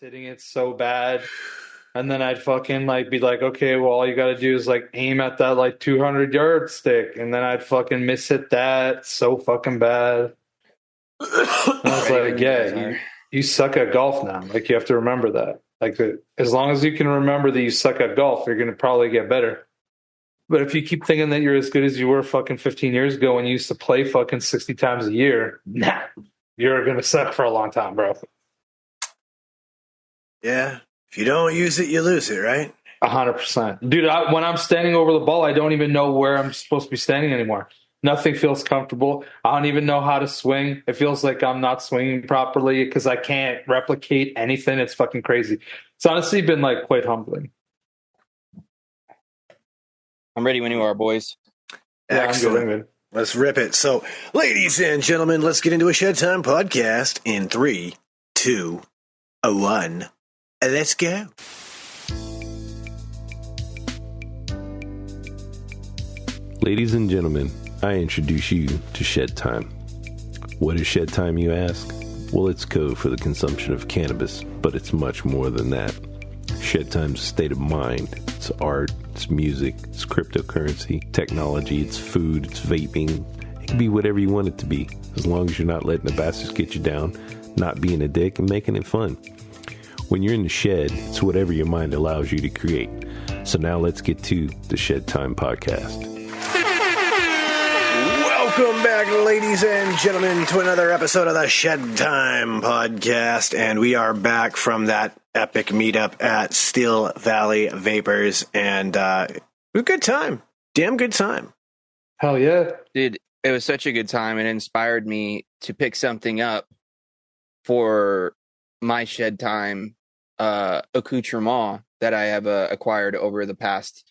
hitting it so bad. And then I'd fucking like be like, okay, well, all you got to do is like aim at that like 200-yard stick. And then I'd fucking miss hit that so fucking bad. And I was like, yeah, you suck at golf now. Like, you have to remember that. Like, as long as you can remember that you suck at golf, you're going to probably get better. But if you keep thinking that you're as good as you were fucking 15 years ago when you used to play fucking 60 times a year, nah, you're going to suck for a long time, bro. Yeah. If you don't use it, you lose it, right? 100%. Dude, when I'm standing over the ball, I don't even know where I'm supposed to be standing anymore. Nothing feels comfortable. I don't even know how to swing. It feels like I'm not swinging properly because I can't replicate anything. It's fucking crazy. It's honestly been like quite humbling. I'm ready when you are, boys. Excellent. I'm good. Let's rip it. So, ladies and gentlemen, let's get into a Shedtime podcast in 3, 2, 1. Let's go. Ladies and gentlemen, I introduce you to Shedtime. What is Shedtime, you ask? Well, it's code for the consumption of cannabis, but it's much more than that. Shedtime's a state of mind. It's art, it's music, it's cryptocurrency, technology, it's food, it's vaping. It can be whatever you want it to be, as long as you're not letting the bastards get you down, not being a dick, and making it fun. When you're in the shed, it's whatever your mind allows you to create. So now let's get to the Shedtime podcast. Welcome back, ladies and gentlemen, to another episode of the Shedtime podcast. And we are back from that epic meetup at Steel Valley Vapors. And it was a good time. Damn good time. Hell yeah. Dude, it was such a good time. It inspired me to pick something up for my Shedtime accoutrement that I have acquired over the past,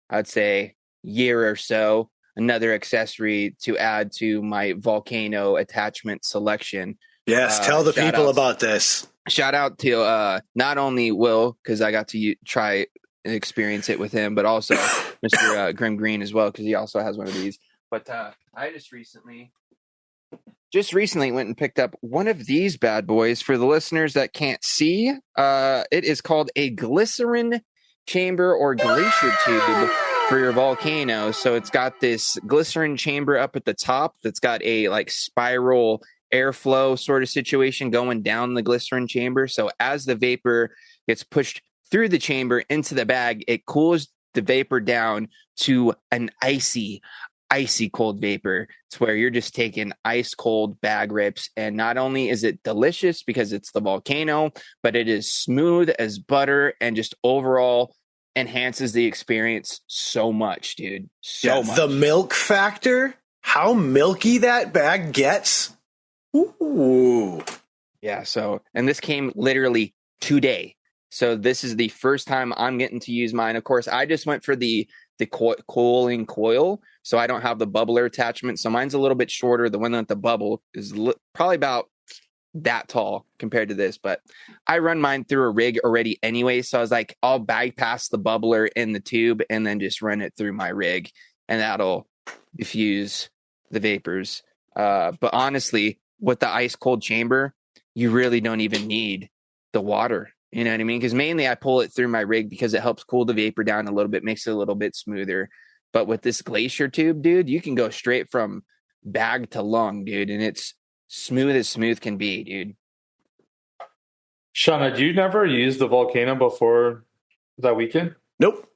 I'd say, year or so. Another accessory to add to my volcano attachment selection. Yes, tell the people about this. Shout out to not only Will, because I got to try and experience it with him, but also Mr. Grim Green as well, because he also has one of these. But I just recently went and picked up one of these bad boys. For the listeners that can't see, it is called a glycerin chamber or glacier tube for your volcano. So it's got this glycerin chamber up at the top that's got a like spiral airflow sort of situation going down the glycerin chamber. So as the vapor gets pushed through the chamber into the bag, it cools the vapor down to an icy cold vapor. It's where you're just taking ice cold bag rips. And not only is it delicious because it's the volcano, but it is smooth as butter and just overall enhances the experience so much, dude. So much. The milk factor, how milky that bag gets. Ooh. Yeah, so, and this came literally today. So this is the first time I'm getting to use mine. Of course, I just went for the cooling coil, so I don't have the bubbler attachment. So mine's a little bit shorter. The one with the bubble is probably about that tall compared to this, but I run mine through a rig already anyway. So I was like, I'll bypass the bubbler in the tube and then just run it through my rig, and that'll diffuse the vapors. But honestly, with the ice cold chamber, you really don't even need the water. You know what I mean? Because mainly I pull it through my rig because it helps cool the vapor down a little bit, makes it a little bit smoother. But with this glacier tube, dude, you can go straight from bag to lung, dude, and it's smooth as smooth can be, dude. Shauna, you never used the volcano before that weekend? Nope.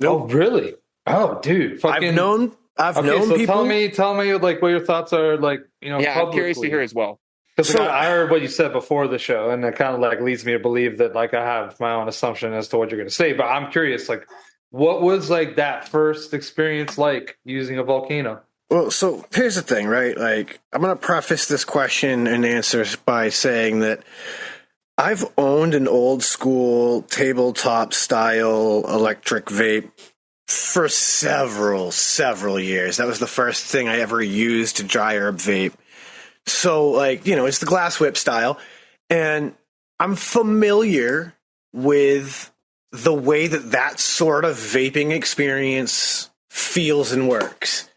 Oh, really? Oh, dude. Fucking... I've known so people. Tell me like what your thoughts are, like, you know, yeah, publicly. I'm curious to hear as well. Because I heard what you said before the show, and it kind of like leads me to believe that like I have my own assumption as to what you're going to say. But I'm curious, like, what was like that first experience like using a volcano? Well, so here's the thing, right? Like, I'm going to preface this question and answer by saying that I've owned an old school tabletop style electric vape for several years. That was the first thing I ever used to dry herb vape. So, like, you know, it's the glass whip style, and I'm familiar with the way that sort of vaping experience feels and works.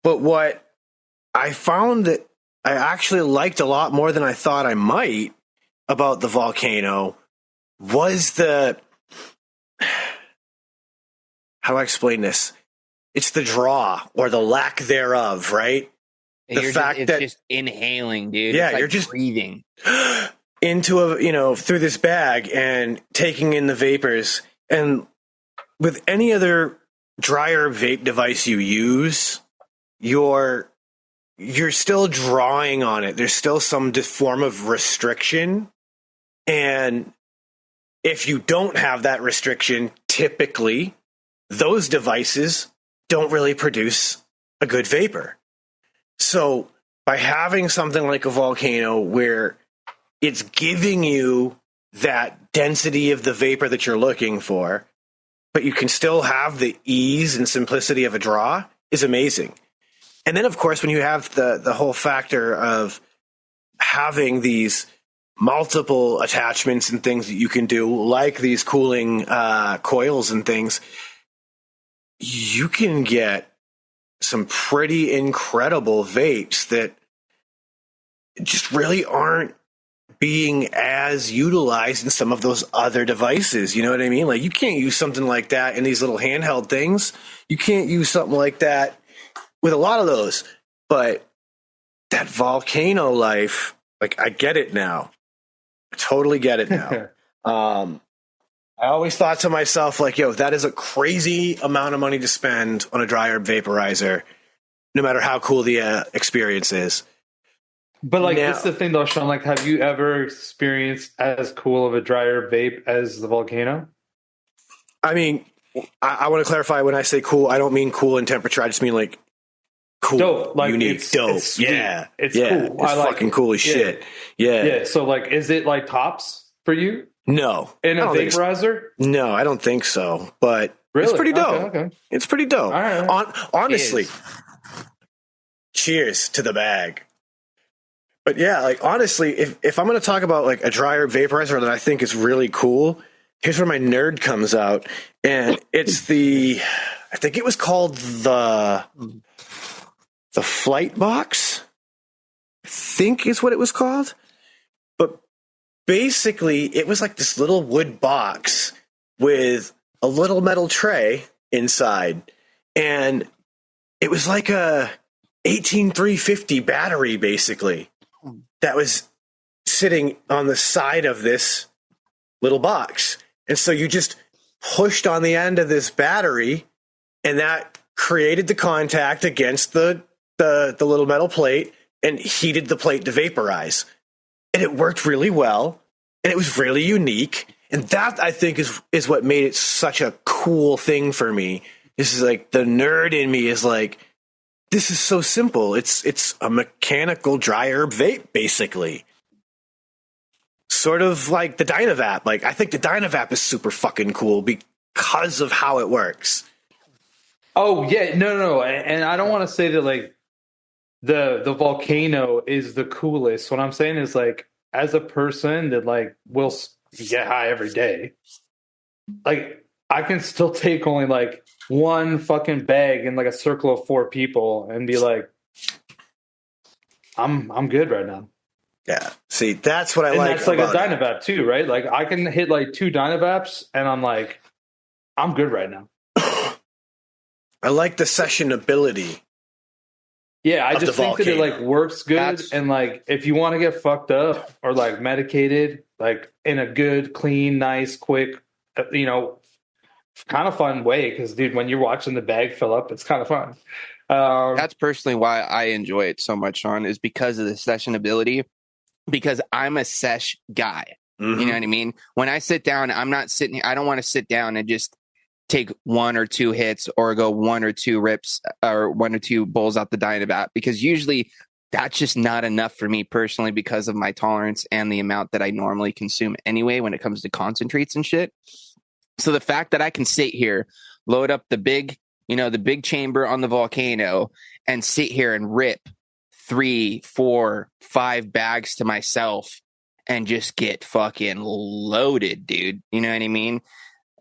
But what I found that I actually liked a lot more than I thought I might about the volcano was how do I explain this? It's the draw or the lack thereof, right? It's just inhaling, dude. Yeah, it's like you're just breathing into through this bag and taking in the vapors. And with any other dryer vape device you use, you're still drawing on it. There's still some form of restriction. And if you don't have that restriction, typically those devices don't really produce a good vapor. So by having something like a volcano where it's giving you that density of the vapor that you're looking for, but you can still have the ease and simplicity of a draw is amazing. And then, of course, when you have the whole factor of having these multiple attachments and things that you can do, like these cooling coils and things, you can get some pretty incredible vapes that just really aren't being as utilized in some of those other devices. You know what I mean? Like, you can't use something like that in these little handheld things. You can't use something like that with a lot of those. But that volcano life, like, I get it now. I totally get it now. I always thought to myself, like, yo, that is a crazy amount of money to spend on a dry herb vaporizer, no matter how cool the experience is. But like, this is the thing though, Sean, like, have you ever experienced as cool of a dry herb vape as the volcano? I mean, I want to clarify, when I say cool, I don't mean cool in temperature. I just mean like cool, dope, like unique, dope. It's cool. It's I like fucking cool as shit. Yeah. So like, is it like tops for you? No. In a vaporizer? No, I don't think so. But really? It's pretty dope. Okay. It's pretty dope. All right. Honestly, cheers to the bag. But yeah, like, honestly, if I'm going to talk about like a dry herb vaporizer that I think is really cool, here's where my nerd comes out. And it's I think it was called the Flight Box, I think is what it was called. But basically, it was like this little wood box with a little metal tray inside. And it was like a 18350 battery, basically, that was sitting on the side of this little box. And so you just pushed on the end of this battery, and that created the contact against the little metal plate and heated the plate to vaporize. And it worked really well, and it was really unique. And that, I think, is what made it such a cool thing for me. This is like, the nerd in me is like, this is so simple. It's a mechanical dry herb vape, basically. Sort of like the Dynavap. Like, I think the Dynavap is super fucking cool because of how it works. Oh yeah, no, and I don't want to say that like the volcano is the coolest. What I'm saying is, like, as a person that like will get high every day, like, I can still take only like one fucking bag in like a circle of 4 people and be like, I'm good right now. Yeah. See, that's what I and like. That's like a Dynavap too, right? Like, I can hit like 2 Dynavaps and I'm like, I'm good right now. I like the sessionability. Yeah, I just think that it like works good. And like, if you want to get fucked up or like medicated, like in a good, clean, nice, quick, kind of fun way, because dude, when you're watching the bag fill up, it's kind of fun. That's personally why I enjoy it so much, Sean, is because of the sessionability, because I'm a sesh guy. Mm-hmm. You know what I mean? When I sit down, I'm not sitting here. I don't want to sit down and just take 1 or 2 hits or go 1 or 2 rips or 1 or 2 bowls out the Dynavap, because usually that's just not enough for me personally, because of my tolerance and the amount that I normally consume anyway when it comes to concentrates and shit. So the fact that I can sit here, load up the big chamber on the volcano, and sit here and rip 3, 4, 5 bags to myself and just get fucking loaded, dude. You know what I mean?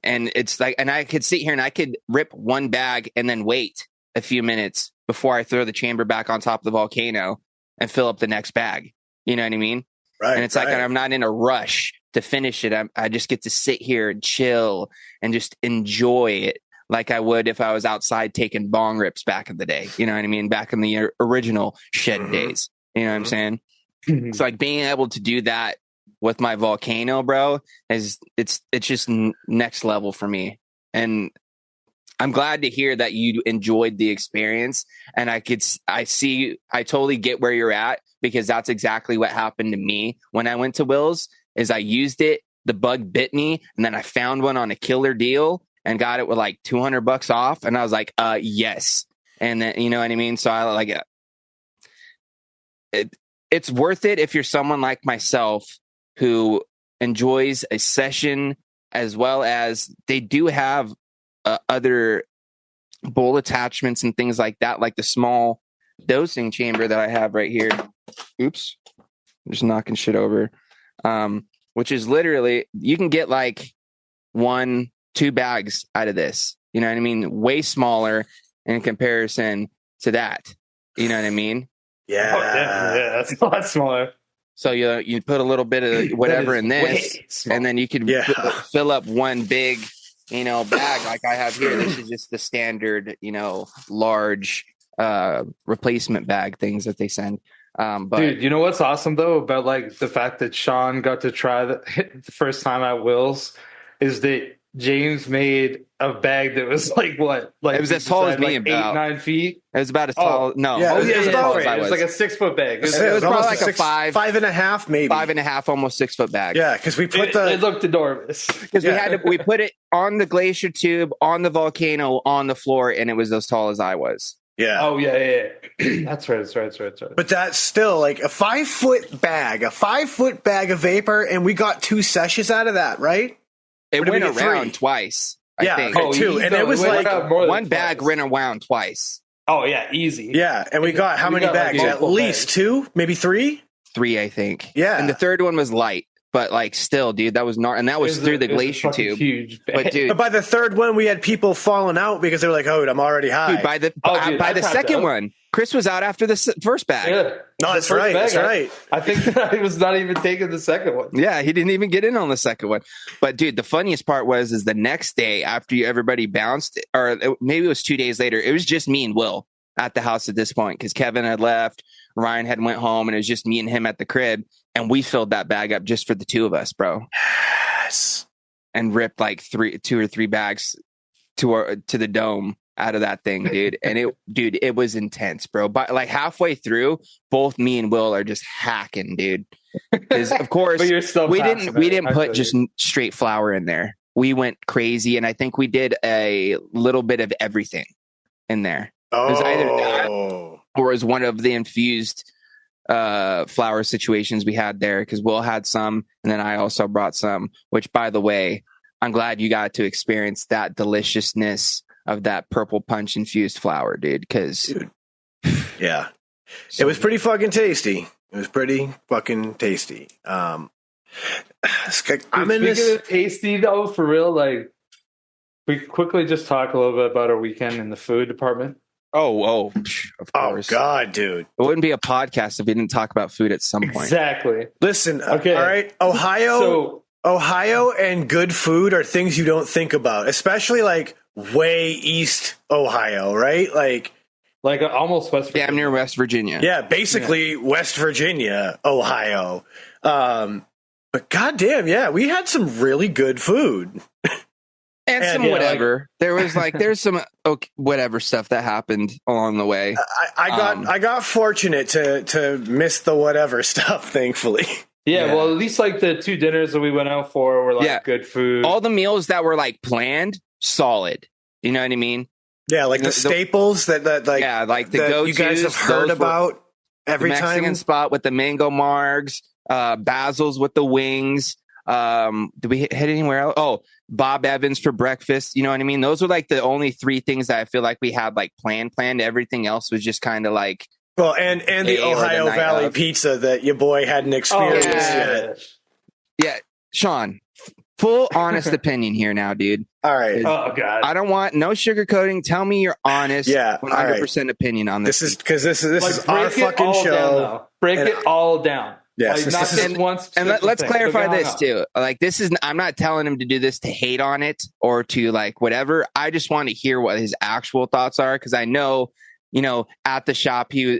And it's like, and I could sit here and I could rip 1 bag and then wait a few minutes before I throw the chamber back on top of the volcano and fill up the next bag. You know what I mean? Right. And it's like I'm not in a rush to finish it. I just get to sit here and chill and just enjoy it like I would if I was outside taking bong rips back in the day. You know what I mean? Back in the original Shed days. You know what I'm saying? It's like being able to do that with my volcano, bro, it's just next level for me. And I'm glad to hear that you enjoyed the experience. And I totally get where you're at, because that's exactly what happened to me when I went to Will's. Is I used it, the bug bit me, and then I found one on a killer deal and got it with like $200 off, and I was like, yes. And then, you know what I mean? So I like it. It's worth it if you're someone like myself who enjoys a session, as well as they do have other bowl attachments and things like that, like the small dosing chamber that I have right here. Oops, I'm just knocking shit over. Which is literally, you can get like 1-2 bags out of this. You know what I mean? Way smaller in comparison to that. You know what I mean? Yeah. Yeah, that's a lot smaller. So you put a little bit of whatever in this, and then you could fill up one big, bag like I have here. This is just the standard, large replacement bag things that they send. But dude, you know what's awesome though about like the fact that Sean got to try the first time at Will's is that James made a bag that was like what? Like it was as tall as me, like 8-9 feet. It was about as tall. No, yeah, it was about it was like a 6-foot bag. It was probably like a 5.5, maybe 5.5, almost 6 foot bag. Yeah, because we put it looked enormous. Because we put it on the glacier tube, on the volcano, on the floor, and it was as tall as I was. Yeah. Oh yeah. That's right. But that's still like a 5-foot bag, of vapor, and we got 2 sessions out of that, right? It went around 3? twice. I think. Okay, 2, and it was like one bag ran around twice. Oh yeah, easy. Yeah, and we got how many bags? Like at least bags. 2, maybe 3. 3, I think. Yeah, and the third one was light. But like, still, dude, that was not, and that was through the glacier tube. Huge bag. But dude, by the third one, we had people falling out because they're like, "Oh, I'm already high." Dude, by the second one, Chris was out after the first bag. Yeah. No, that's right. That's right. I think that I was not even taking the second one. Yeah, he didn't even get in on the second one. But dude, the funniest part is the next day after everybody bounced, or maybe it was 2 days later, it was just me and Will at the house at this point because Kevin had left, Ryan had went home, and it was just me and him at the crib. And we filled that bag up just for the 2 of us, bro. Yes. And ripped like 2 or 3 bags to the dome out of that thing, dude. And it was intense, bro. But like halfway through, both me and Will are just hacking, dude. Because of course, but you're still we didn't put just straight flour in there. We went crazy, and I think we did a little bit of everything in there. It was either that or it was one of the infused flour situations we had there, because Will had some and then I also brought some, which by the way, I'm glad you got to experience that deliciousness of that purple punch infused flour, dude, because yeah, it was pretty fucking tasty. It was pretty fucking tasty. I'm in this tasty though, for real. Like, we quickly just talk a little bit about our weekend in the food department. Oh, of course. Oh, God, dude. It wouldn't be a podcast if we didn't talk about food at some point. Exactly. Listen, okay. All right. Ohio and good food are things you don't think about, especially like way east Ohio, right? Like almost West Virginia. Damn near West Virginia. Yeah, basically West Virginia, Ohio. But goddamn, yeah, we had some really good food. And some whatever. There's some whatever stuff that happened along the way. I got fortunate to miss the whatever stuff, thankfully. Yeah, well, at least like the 2 dinners that we went out for were like good food. All the meals that were like planned, solid. You know what I mean? Yeah, like the staples that like the go-tos you guys have heard about every the Mexican time. Spot with the mango margs, Basil's with the wings. Did we hit anywhere else? Oh, Bob Evans for breakfast. You know what I mean? Those were like the only 3 things that I feel like we had like planned. Everything else was just kind of like, well, and the Ohio Valley pizza that your boy hadn't experienced yet. Yeah, Sean, full honest opinion here now, dude. All right. Oh God, I don't want no sugarcoating. Tell me your honest, 100% opinion on this. This is our fucking show. Break it all down. Yes, Like, not just one And specific let's thing. clarify Don't get this hung up. too. Like, this is, I'm not telling him to do this to hate on it or to like whatever. I just want to hear what his actual thoughts are, because I know, at the shop he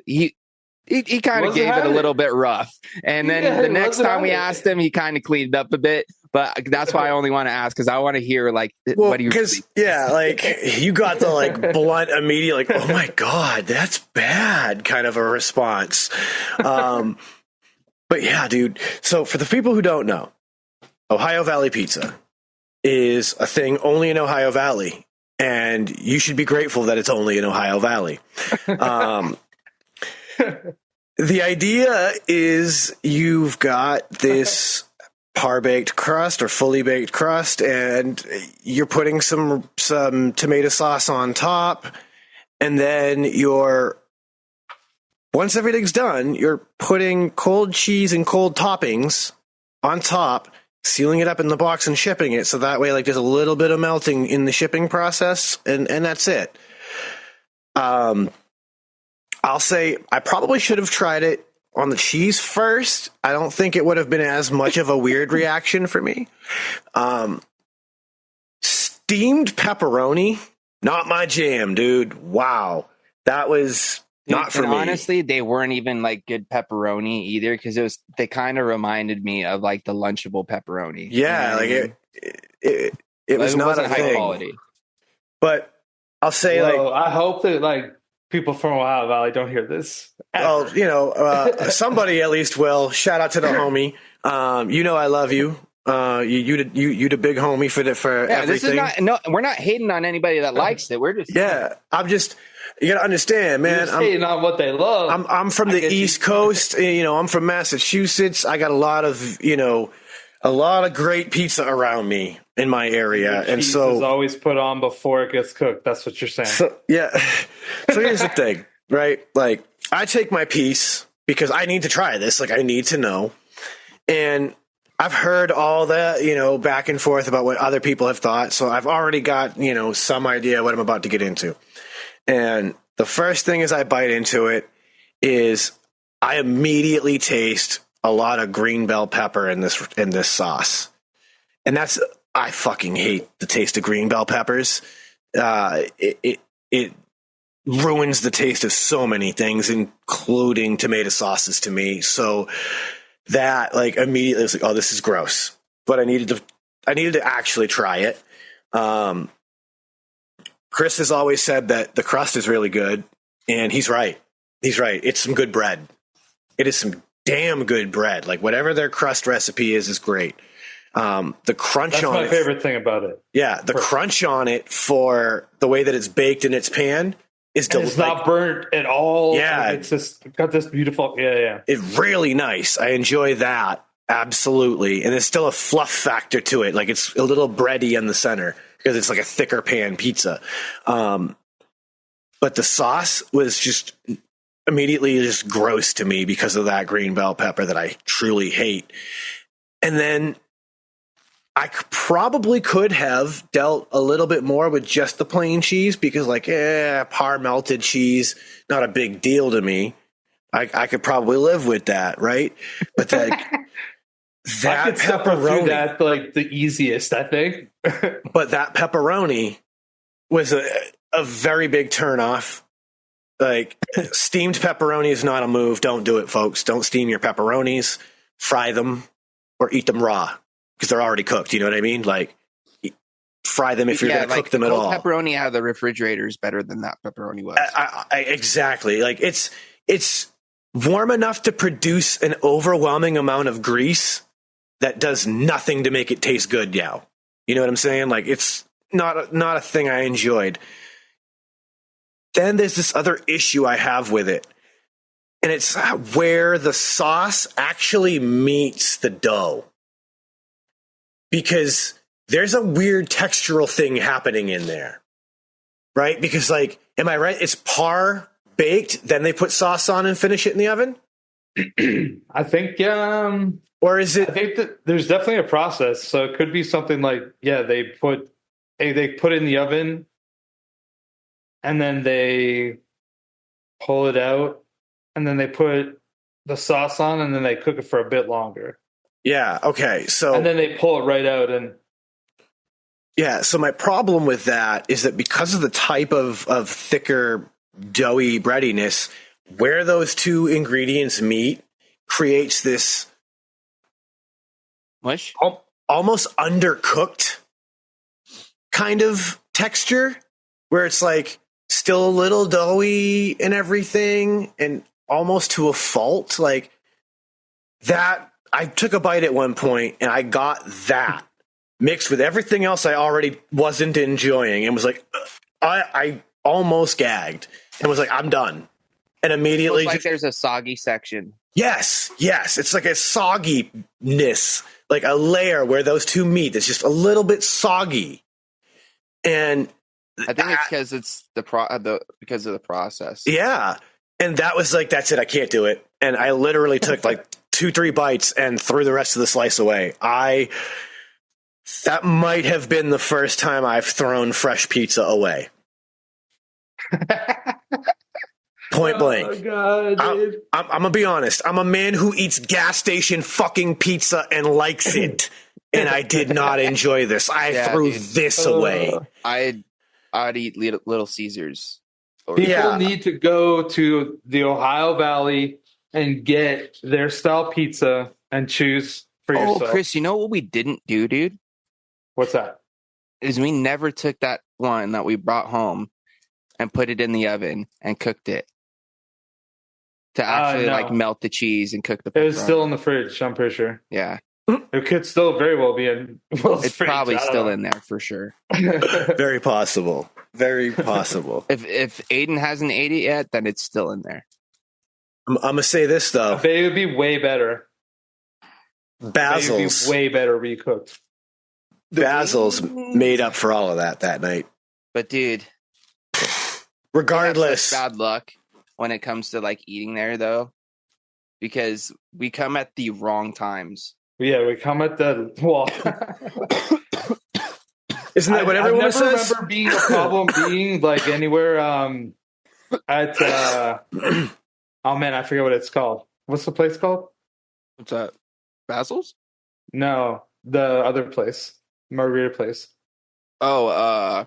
kind of Wasn't gave it a having little it. bit rough. And then Yeah, the he next wasn't time we having it. asked him, he kind of cleaned up a bit. But that's why I only want to ask, because I want to hear like Well, what he because like you got the like blunt immediate, like, oh my god, that's bad kind of a response. But yeah, dude. So for the people who don't know, Ohio Valley Pizza is a thing only in Ohio Valley, and you should be grateful that it's only in Ohio Valley. The idea is you've got this par-baked crust or fully baked crust, and you're putting some tomato sauce on top, and then once everything's done, you're putting cold cheese and cold toppings on top, sealing it up in the box and shipping it, so that way like there's a little bit of melting in the shipping process, and that's it. I'll say I probably should have tried it on the cheese first. I don't think it would have been as much of a weird reaction for me. Steamed pepperoni, not my jam, dude. Wow. That was not for me. Honestly, they weren't even like good pepperoni either, because they kind of reminded me of like the Lunchable pepperoni. Yeah, like it was not wasn't a high thing. quality. But I'll say I hope that like people from Ohio Valley don't hear this. well, somebody at least will. Shout out to the homie. I love you. You the big homie for everything. This is we're not hating on anybody that likes it. We're just you gotta understand, man. I'm hating on what they love. I'm from the East Coast. I'm from Massachusetts. I got a lot of great pizza around me in my area, and cheese so is always put on before it gets cooked. That's what you're saying. So here's the thing, right? Like, I take my piece because I need to try this. Like, I need to know. And I've heard all that, back and forth about what other people have thought. So I've already got, some idea what I'm about to get into. And the first thing as I bite into it is I immediately taste a lot of green bell pepper in this sauce. And I fucking hate the taste of green bell peppers. It ruins the taste of so many things, including tomato sauces to me. So that like immediately was like, oh, this is gross. But I needed to actually try it. Chris has always said that the crust is really good, and he's right. He's right. It's some good bread. It is some damn good bread. Like, whatever their crust recipe is great. The crunch That's on it. That's my favorite thing about it. Yeah, the crunch on it for the way that it's baked in its pan is it's not burnt at all. Yeah, it's just got this beautiful. Yeah. It's really nice. I enjoy that absolutely, and there's still a fluff factor to it. Like, it's a little bready in the center because it's like a thicker pan pizza. But the sauce was just immediately just gross to me because of that green bell pepper that I truly hate. And then I probably could have dealt a little bit more with just the plain cheese because, like, par melted cheese, not a big deal to me. I could probably live with that, right? But that I could suffer through that like the easiest, I think. But that pepperoni was a very big turnoff. Like, steamed pepperoni is not a move. Don't do it, folks. Don't steam your pepperonis. Fry them or eat them raw because they're already cooked. You know what I mean? Like, fry them if you're going to cook them at all. Pepperoni out of the refrigerator is better than that pepperoni was. Exactly. Like, it's warm enough to produce an overwhelming amount of grease that does nothing to make it taste good. Yeah. You know what I'm saying? Like, it's not a thing I enjoyed. Then there's this other issue I have with it. And it's where the sauce actually meets the dough. Because there's a weird textural thing happening in there. Right? Because, like, am I right? It's par baked, then they put sauce on and finish it in the oven? I think, or is it? I think that there's definitely a process. So it could be something like, they put it in the oven and then they pull it out and then they put the sauce on, and then they cook it for a bit longer, Yeah. Okay. So and then they pull it right out. And yeah. So my problem with that is that because of the type of thicker, doughy breadiness, where those two ingredients meet creates this Mush? almost undercooked kind of texture where it's like still a little doughy and everything and almost to a fault. Like that, I took a bite at one point and I got that mixed with everything else I already wasn't enjoying and was like, I almost gagged and was like, I'm done. And immediately, Looks like there's a soggy section. yes, it's like a sogginess, like a layer where those two meet. It's just a little bit soggy. And I think it's because it's because of the process. yeah. And that was like, that's it. I can't do it. And I literally took like 2-3 bites and threw the rest of the slice away. That might have been the first time I've thrown fresh pizza away. Point blank. oh god, dude. I'm gonna be honest. I'm a man who eats gas station fucking pizza and likes it. And I did not enjoy this. I threw this away. I'd eat Little Caesars. People need to go to the Ohio Valley and get their style pizza and choose for yourself. Oh, Chris, you know what we didn't do, dude? What's that? Is we never took that one that we brought home and put it in the oven and cooked it to actually like melt the cheese and cook the pepperoni. It was still in the fridge, I'm pretty sure. Yeah. It could still very well be in Will's It's fridge. probably still in there for sure. Very possible. Very possible. If Aiden hasn't ate it yet, then it's still in there. I'm gonna say this though. But it would be way better. Basil's It would be way better recooked. Basil's made up for all of that night. But dude, regardless, we have such bad luck when it comes to like eating there though, because we come at the wrong times. Yeah, we come at the well. Isn't that what everyone says? I never remember being a problem being like anywhere at oh man, I forget what it's called. What's the place called? What's that? Basil's? No, the other place. Margarita place. Oh,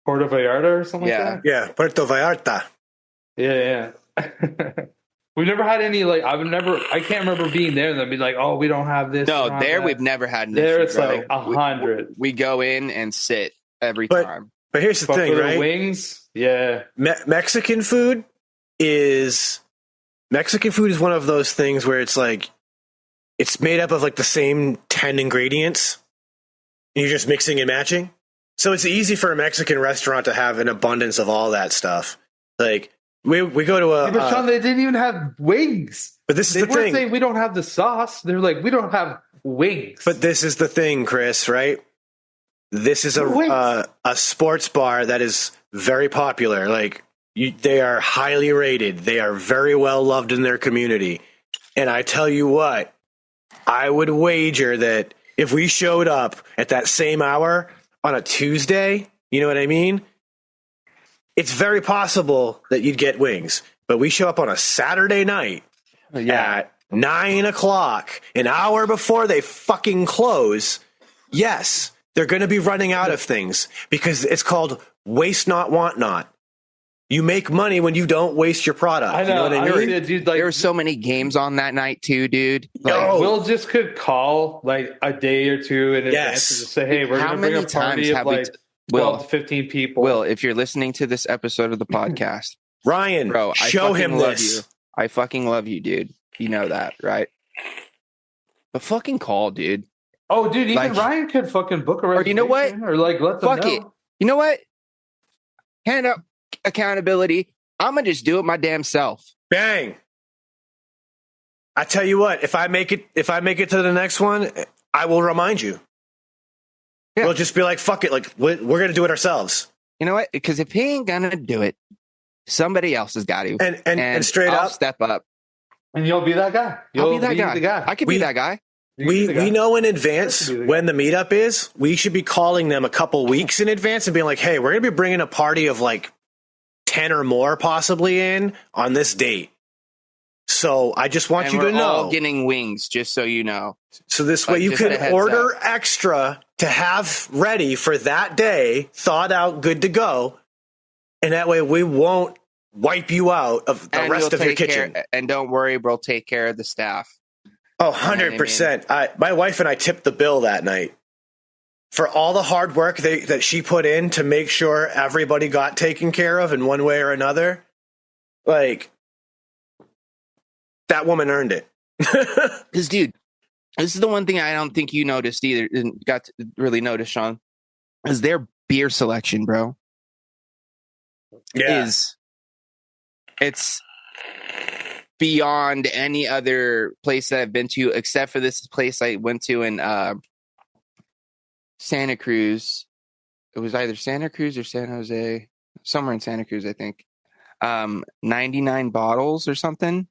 Puerto Vallarta or something like that? Yeah, Puerto Vallarta. Yeah. We've never had any like I can't remember being there and then be like, oh, we don't have this. No, there we've never had an there. issue, It's bro. like 100. We go in and sit every time. But here's the thing, for right? The wings, yeah. Mexican food is one of those things where it's like it's made up of like the same 10 ingredients, and you're just mixing and matching. So it's easy for a Mexican restaurant to have an abundance of all that stuff. Like we go to a. But Sean, they didn't even have wings. But this is they the weren't thing. saying we don't have the sauce. They're like, we don't have wings. But this is the thing, Chris. Right? This is a sports bar that is very popular. Like they are highly rated. They are very well loved in their community. And I tell you what, I would wager that if we showed up at that same hour on a Tuesday, you know what I mean? It's very possible that you'd get wings. But we show up on a Saturday night at 9:00, an hour before they fucking close. Yes, they're going to be running out of things because it's called waste not, want not. You make money when you don't waste your product. I know, you know what I mean? Dude, like, there were so many games on that night too, dude. Like, Will just could call like a day or two in advance and just say, hey, we're going to bring a party of like 12 to 15 people. Will, if you're listening to this episode of the podcast, Ryan, bro, show him love this. You. I fucking love you, dude. You know that, right? But fucking call, dude. Oh, dude, even like, Ryan could fucking book a reservation. Or you know what? Or like let them know. It. You know what? Hand up accountability. I'm gonna just do it my damn self. Bang. I tell you what, if I make it to the next one, I will remind you. Yeah. We'll just be like, fuck it, like we're gonna do it ourselves. You know what? Because if he ain't gonna do it, somebody else has got to. And straight I'll up, step up. And you'll be that guy. I'll be that guy. I could be that guy. We know in advance when the meetup is. We should be calling them a couple weeks in advance and being like, hey, we're going to be bringing a party of like 10 or more possibly in on this date. So I just want And you we're to know. all getting wings, just so you know. So this way Like, you just a can heads order extra to have ready for that day, thawed out, good to go. And that way we won't wipe you out of the And rest you'll of your take kitchen. care, and don't worry, we'll take care of the staff. Oh, You know what I mean? 100%. My wife and I tipped the bill that night for all the hard work that she put in to make sure everybody got taken care of in one way or another. Like, that woman earned it. Because, dude, this is the one thing I don't think you noticed either, and got to really notice, Sean, is their beer selection, bro. Yeah. It's beyond any other place that I've been to, except for this place I went to in Santa Cruz. It was either Santa Cruz or San Jose, somewhere in Santa Cruz, I think. 99 bottles or something.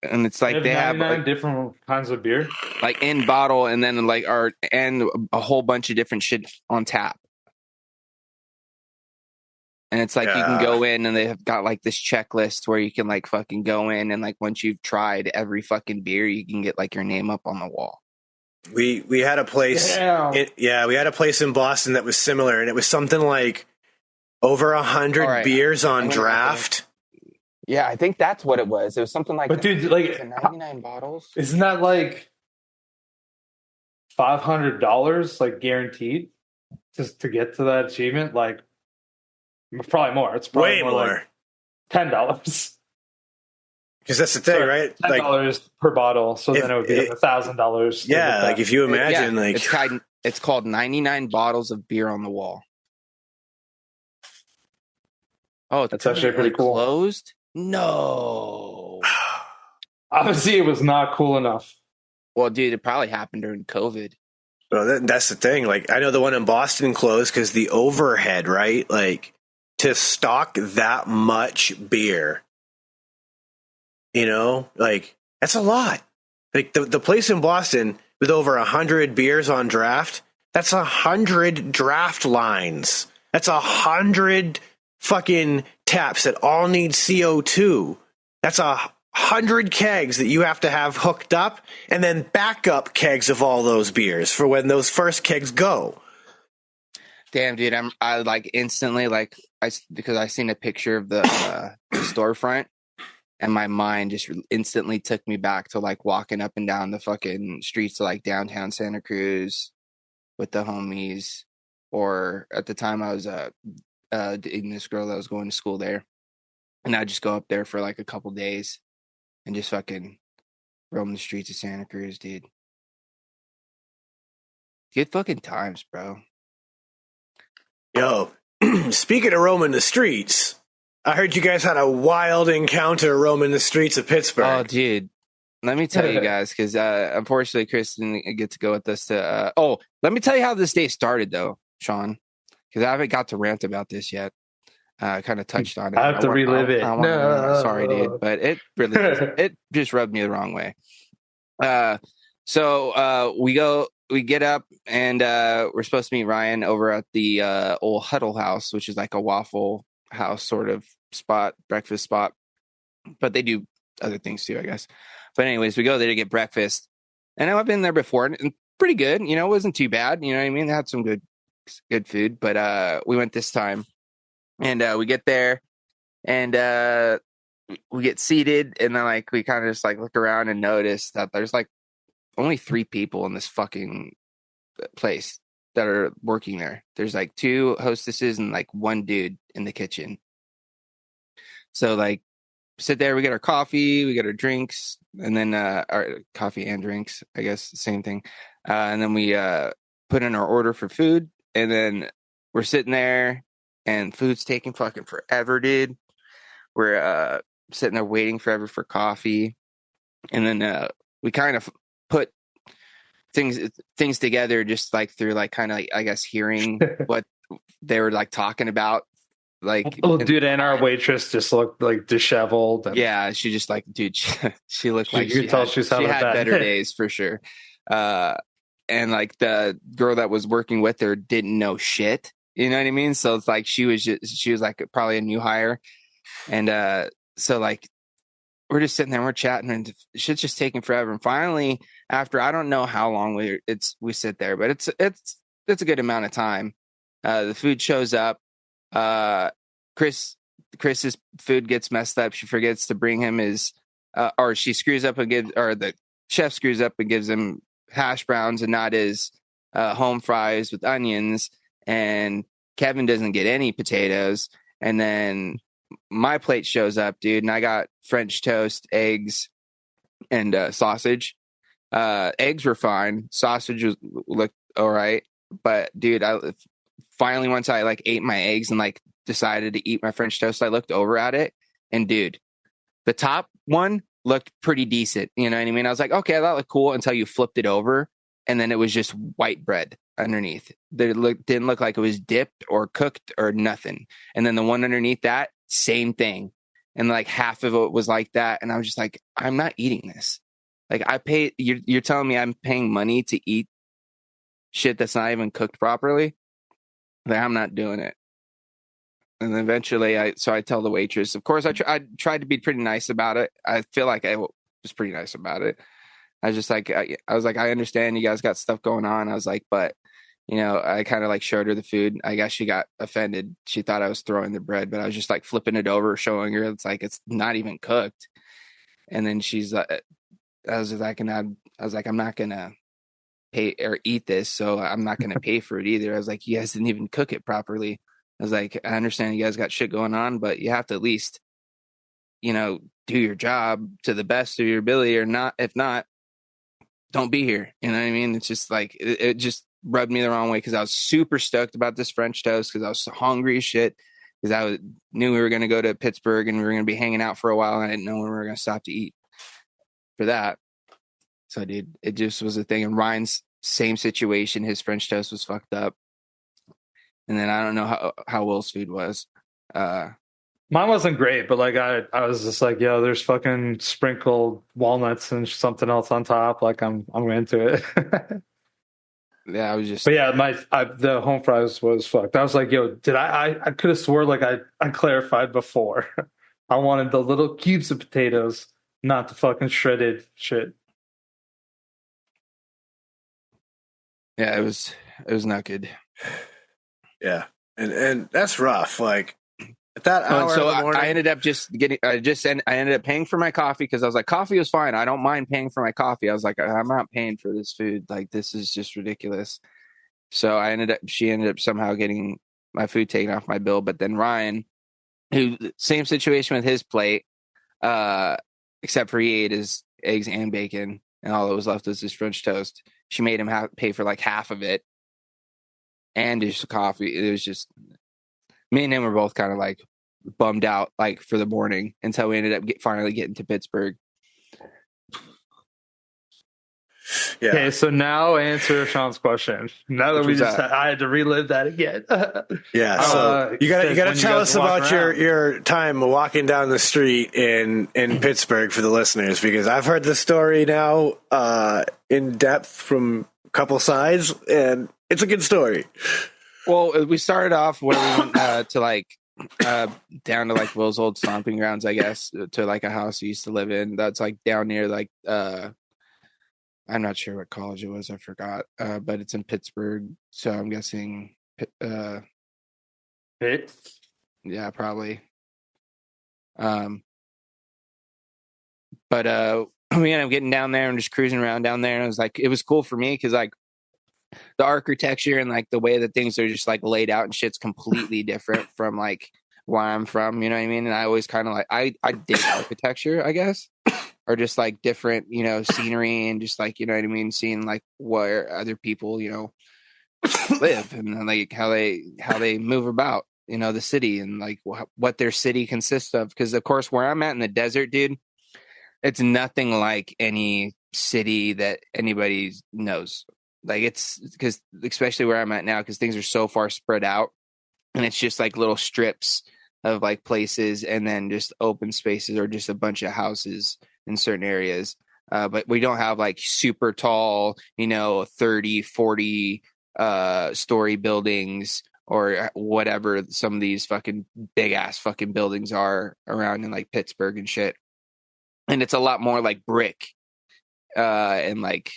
And it's like they have 99 like, different kinds of beer. like in bottle, and then like and a whole bunch of different shit on tap. And it's like you can go in and they have got like this checklist where you can like fucking go in and like once you've tried every fucking beer, you can get like your name up on the wall. We had a place. We had a place in Boston that was similar, and it was something like over 100 beers on draft. Yeah, I think that's what it was. It was something like But dude, like 99 bottles. Isn't that like $500 like guaranteed just to get to that achievement? Like probably more. It's probably way more. Like $10. Because that's the thing, right? $10 per bottle. So then it would be like $1,000. Yeah, like if you imagine, like it's called 99 bottles of beer on the wall. Oh, that's actually pretty cool. Closed? No. Obviously, it was not cool enough. Well, dude, it probably happened during COVID. Well, that's the thing. Like, I know the one in Boston closed because the overhead, right? Like, to stock that much beer, you know, like that's a lot. Like the place in Boston with over 100 beers on draft, that's 100 draft lines. That's 100 fucking taps that all need CO2. That's 100 kegs that you have to have hooked up, and then backup kegs of all those beers for when those first kegs go. Damn, dude, I like instantly because I seen a picture of the storefront, and my mind just instantly took me back to like walking up and down the fucking streets of like downtown Santa Cruz with the homies, or at the time I was dating this girl that was going to school there, and I'd just go up there for like a couple days and just fucking roam the streets of Santa Cruz, dude. Good fucking times, bro. Yo, speaking of roaming the streets, I heard you guys had a wild encounter roaming the streets of Pittsburgh. Oh, dude. Let me tell you guys, because unfortunately, Chris didn't get to go with us to... let me tell you how this day started, though, Sean, because I haven't got to rant about this yet. I kind of touched on it. I have to relive it. No. Sorry, dude, but it really it just rubbed me the wrong way. So we get up, and we're supposed to meet Ryan over at the old Huddle House, which is like a Waffle House sort of spot, breakfast spot, but they do other things too, I guess. But anyways, we go there to get breakfast, and I've been there before, and pretty good. You know, it wasn't too bad. You know what I mean? They had some good food, but we went this time, and we get there, and we get seated, and then like we kind of just like look around and notice that there's like only 3 people in this fucking place that are working there. There's like 2 hostesses and like 1 dude in the kitchen. So like sit there, we get our coffee, we get our drinks, and then our coffee and drinks, I guess, same thing. And then we put in our order for food, and then we're sitting there, and food's taking fucking forever, dude. We're sitting there waiting forever for coffee, and then we kind of put things together just like through like kind of like, I guess, hearing what they were like talking about. Like, oh, dude, and our waitress just looked like disheveled. And yeah, she just like, dude, she looked like you could tell she had better days for sure. And like the girl that was working with her didn't know shit. You know what I mean? So it's like she was like probably a new hire, and so like we're just sitting there, we're chatting, and shit's just taking forever. And finally, after I don't know how long we sit there, but it's a good amount of time. The food shows up. Chris's food gets messed up. She forgets to bring him his, or she screws up and the chef screws up and gives him hash browns and not his home fries with onions. And Kevin doesn't get any potatoes. And then my plate shows up, dude, and I got French toast, eggs, and sausage. Eggs were fine. Sausage looked all right. But dude, finally once I like ate my eggs and like decided to eat my French toast, I looked over at it, and dude, the top one looked pretty decent. You know what I mean? I was like, okay, that looked cool until you flipped it over, and then it was just white bread underneath. Didn't look like it was dipped or cooked or nothing. And then the one underneath that, same thing. And like half of it was like that. And I was just like, I'm not eating this. Like you're telling me I'm paying money to eat shit that's not even cooked properly? Like, I'm not doing it. And eventually I tell the waitress, of course, I tried to be pretty nice about it. I feel like I was pretty nice about it. I was just like, I was like, I understand you guys got stuff going on. I was like, but you know, I kind of like showed her the food. I guess she got offended. She thought I was throwing the bread, but I was just like flipping it over, showing her it's like, it's not even cooked. And then she's like, I was like, I'm not going to pay or eat this. So I'm not going to pay for it either. I was like, you guys didn't even cook it properly. I was like, I understand you guys got shit going on, but you have to at least, you know, do your job to the best of your ability, or not. If not, don't be here. You know what I mean? It's just like, it just rubbed me the wrong way, because I was super stoked about this French toast, because I was so hungry as shit, because knew we were going to go to Pittsburgh and we were going to be hanging out for a while, and I didn't know when we were going to stop to eat for that. So dude, it just was a thing. And Ryan's same situation. His French toast was fucked up. And then I don't know how Will's food was. Mine wasn't great, but like I was just like, yo, there's fucking sprinkled walnuts and something else on top. Like I'm into it. Yeah, I was just. But yeah, the home fries was fucked. I was like, yo, did I could have swore like I clarified before. I wanted the little cubes of potatoes, not the fucking shredded shit. Yeah, it was not good. Yeah, and that's rough. Like at that hour so of the morning, I ended up just getting. I ended up paying for my coffee, because I was like, coffee was fine. I don't mind paying for my coffee. I was like, I'm not paying for this food. Like, this is just ridiculous. So she ended up somehow getting my food taken off my bill. But then Ryan, who same situation with his plate, except for he ate his eggs and bacon, and all that was left was his French toast. She made him pay for like half of it and his coffee. It was just, me and him were both kind of like bummed out, like for the morning, until we ended up finally getting to Pittsburgh. yeah. Okay, so now answer Sean's question. Now that I had to relive that again. Yeah, so you gotta tell us about your time walking down the street in Pittsburgh for the listeners, because I've heard the story now in depth from a couple sides, and it's a good story. Well, we started off where we went to like down to like Will's old stomping grounds, I guess, to like a house he used to live in. That's like down near like I'm not sure what college it was, I forgot, but it's in Pittsburgh, so I'm guessing Pitt? Yeah, probably. But we ended up getting down there and just cruising around down there, and it was like, it was cool for me because like the architecture and like the way that things are just like laid out and shit's completely different from like where I'm from, you know what I mean? And I always kind of like, I dig architecture, I guess, or just like different, you know, scenery and just like, you know what I mean? Seeing like where other people, you know, live and like how they move about, you know, the city and like what their city consists of. Because of course, where I'm at in the desert, dude, it's nothing like any city that anybody knows. Like it's because especially where I'm at now, because things are so far spread out, and it's just like little strips of like places and then just open spaces or just a bunch of houses in certain areas. But we don't have like super tall, you know, 30, 40 story buildings or whatever some of these fucking big ass fucking buildings are around in like Pittsburgh and shit. and it's a lot more like brick and like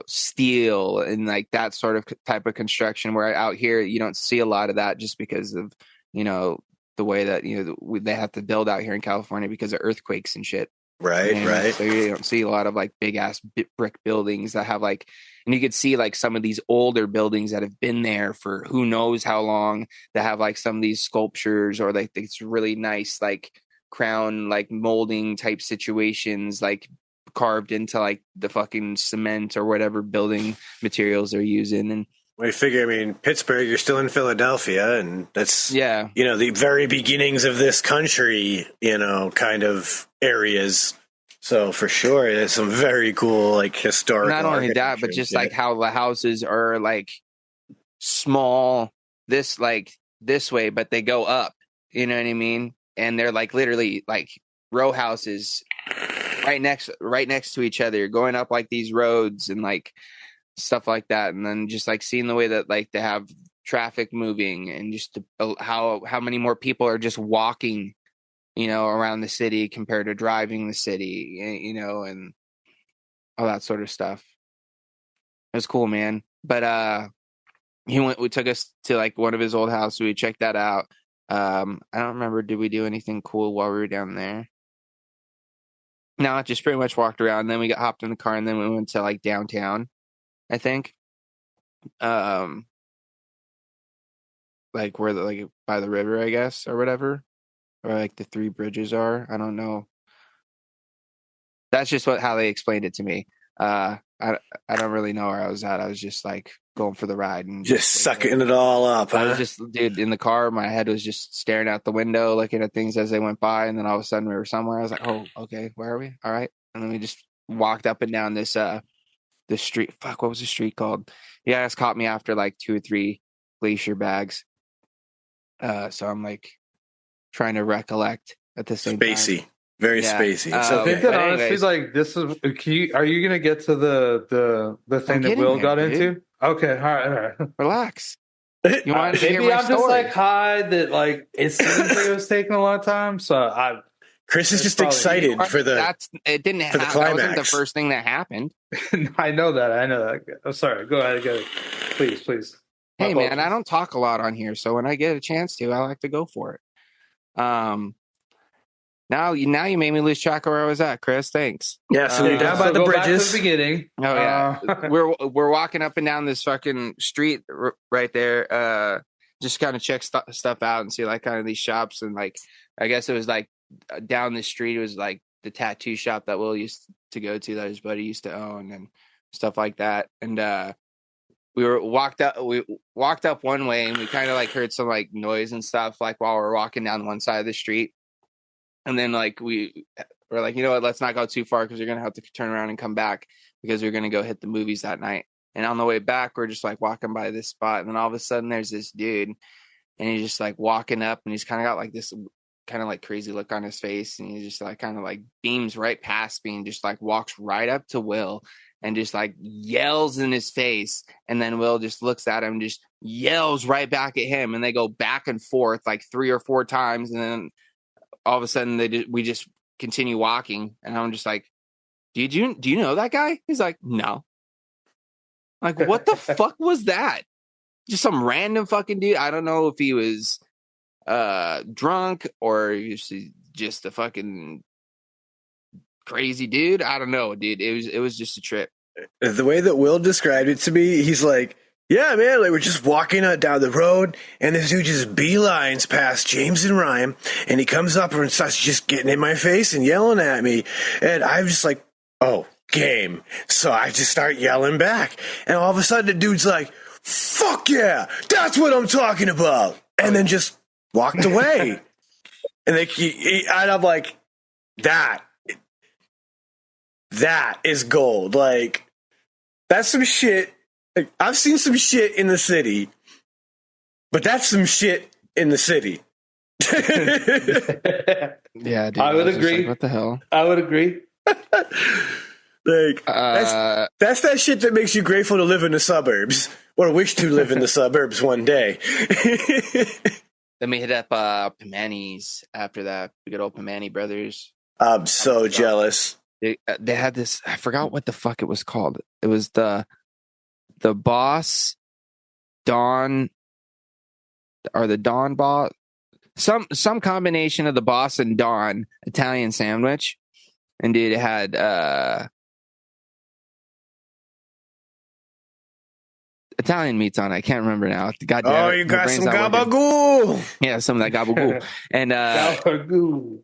steel and like that sort of type of construction, where out here you don't see a lot of that just because of, you know, the way that, you know, they have to build out here in California because of earthquakes and shit. Right, You know what I mean? So you don't see a lot of like big ass brick buildings that have like, and you could see like some of these older buildings that have been there for who knows how long, that have like some of these sculptures or like it's really nice like crown like molding type situations like carved into like the fucking cement or whatever building materials they're using. And I figure, I mean, Pittsburgh, you're still in Philadelphia, and that's, yeah, you know, the very beginnings of this country, you know, kind of areas. So for sure, there's some very cool, like, historical. not only that, but just like how the houses are like small, this way, but they go up, you know what I mean? And they're like literally like row houses right next to each other, going up like these roads and like stuff like that. And then just like seeing the way that like they have traffic moving and just how many more people are just walking, you know, around the city compared to driving the city, you know, and all that sort of stuff. It was cool, man. But we took us to like one of his old houses. We checked that out. I don't remember, did we do anything cool while we were down there? No, I just pretty much walked around. And then we got hopped in the car, and then we went to like downtown, I think. Like where like by the river, I guess, or whatever, or like the three bridges are. I don't know. That's just how they explained it to me. I don't really know where I was at. I was just like going for the ride and just sucking it all up. I was just, dude, in the car. My head was just staring out the window, looking at things as they went by, and then all of a sudden we were somewhere. I was like, "Oh, okay, where are we? All right." And then we just walked up and down this street. Fuck, what was the street called? Yeah, it's caught me after like 2 or 3 glacier bags. So I'm like trying to recollect at the same spacey. time. Very spacey. I think that honestly, like, this is. Are you gonna get to the thing that Will got into? Okay, all right. Relax. You wanted to hear my I'm story. just like high that like it seems like it was taking a long time. So Chris is just excited for the. It didn't happen. That wasn't the first thing that happened. I know that. I'm sorry. Go ahead. Please. Hey man, I don't talk a lot on here, so when I get a chance to, I like to go for it. Now you made me lose track of where I was at, Chris. Thanks. Yeah, so you're down by the bridges. Back to the beginning. Oh yeah, we're walking up and down this fucking street right there. Just kind of check stuff out and see like kind of these shops, and like I guess it was like down the street. It was like the tattoo shop that Will used to go to, that his buddy used to own, and stuff like that. And we walked up one way, and we kind of like heard some like noise and stuff like while we're walking down one side of the street. And then like we're like, you know what, let's not go too far because you're going to have to turn around and come back because we're going to go hit the movies that night. And on the way back, we're just like walking by this spot. And then all of a sudden there's this dude, and he's just like walking up, and he's kind of got like this kind of like crazy look on his face. And he just like kind of like beams right past me and just like walks right up to Will and just like yells in his face. And then Will just looks at him, just yells right back at him. And they go back and forth like 3 or 4 times. And then all of a sudden we just continue walking, and I'm just like, do you know that guy? He's like, no. Like, what the fuck was that? Just some random fucking dude. I don't know if he was drunk or he was just a fucking crazy dude. I don't know, dude. It was just a trip. The way that Will described it to me, he's like, yeah, man, like we're just walking down the road, and this dude just beelines past James and Ryan, and he comes up and starts just getting in my face and yelling at me, and I'm just like, oh, game. So I just start yelling back, and all of a sudden the dude's like, fuck yeah, that's what I'm talking about, and then just walked away. And and I'm like, that is gold. Like, that's some shit. Like, I've seen some shit in the city, but that's some shit in the city. Yeah, dude, I would agree. Like, what the hell? I would agree. Like, that's that shit that makes you grateful to live in the suburbs, or wish to live in the suburbs one day. Then we hit up Pimani's after that. The good old Pimani brothers. I'm so jealous. They had this. I forgot what the fuck it was called. It was the Boss Don or the Don Boss. Some combination of the Boss and Don Italian sandwich, and dude, it had Italian meats on it. I can't remember now. God damn Oh, it. you My got brain's some not working. gabagool. Yeah, some of that gabagool. And Gabagool.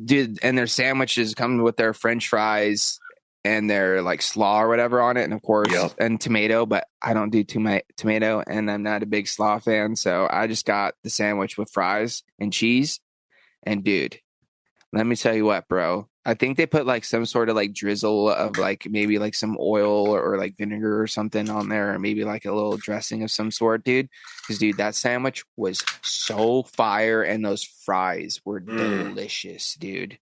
dude, and their sandwiches come with their French fries and their like slaw or whatever on it, and of course, and tomato. But I don't do tomato, and I'm not a big slaw fan, so I just got the sandwich with fries and cheese. And dude, let me tell you what, bro. I think they put like some sort of like drizzle of like maybe like some oil or like vinegar or something on there, or maybe like a little dressing of some sort, dude. Because dude, that sandwich was so fire, and those fries were delicious, dude.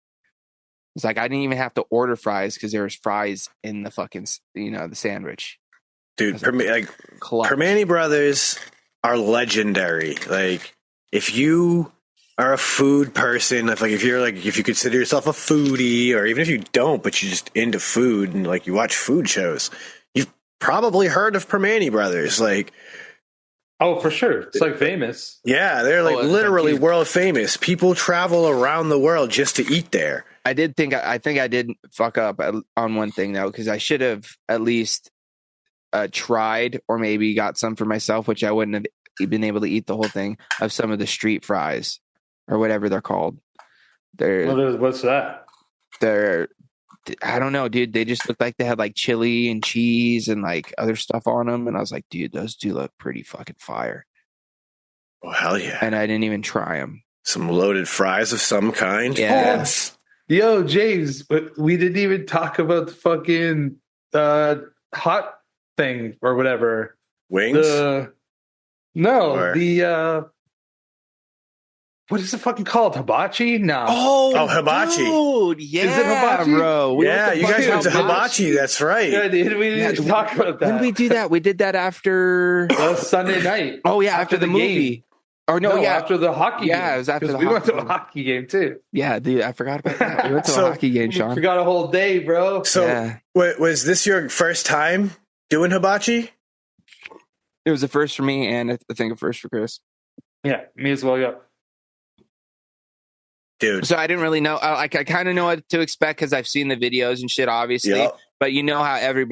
It's like I didn't even have to order fries because there was fries in the fucking the sandwich. Dude, Clutch. Permane Brothers are legendary. Like, if you are a food person, if you consider yourself a foodie, or even if you don't, but you're just into food and like you watch food shows, you've probably heard of Permane Brothers. Like, oh, for sure, it's like famous. Yeah, they're like literally like, world famous. People travel around the world just to eat there. I think I did fuck up on one thing though, because I should have at least tried or maybe got some for myself, which I wouldn't have been able to eat the whole thing of some of the street fries or whatever they're called. What's that? I don't know, dude. They just looked like they had like chili and cheese and like other stuff on them, and I was like, dude, those do look pretty fucking fire. Oh, hell yeah. And I didn't even try them. Some loaded fries of some kind. Yes. Yo, James, but we didn't even talk about the fucking hot thing or whatever. Wings? What is it fucking called? Hibachi? No. Oh, hibachi. Dude, yeah, is it hibachi? bro. Yeah, you guys went to hibachi. That's right. Yeah, we didn't talk about that. When did we do that? We did that after Sunday night. Oh yeah, after the movie. Game. Or no, yeah, after the hockey game. Yeah, it was after the we went to a hockey game too. Yeah, dude, I forgot about that. We went to a hockey game, Sean. We forgot a whole day, bro. So, was this your first time doing hibachi? It was a first for me, and I think a first for Chris. Yeah, me as well. Yeah. Dude. So I didn't really know. I kind of know what to expect because I've seen the videos and shit, obviously. Yep. But you know how every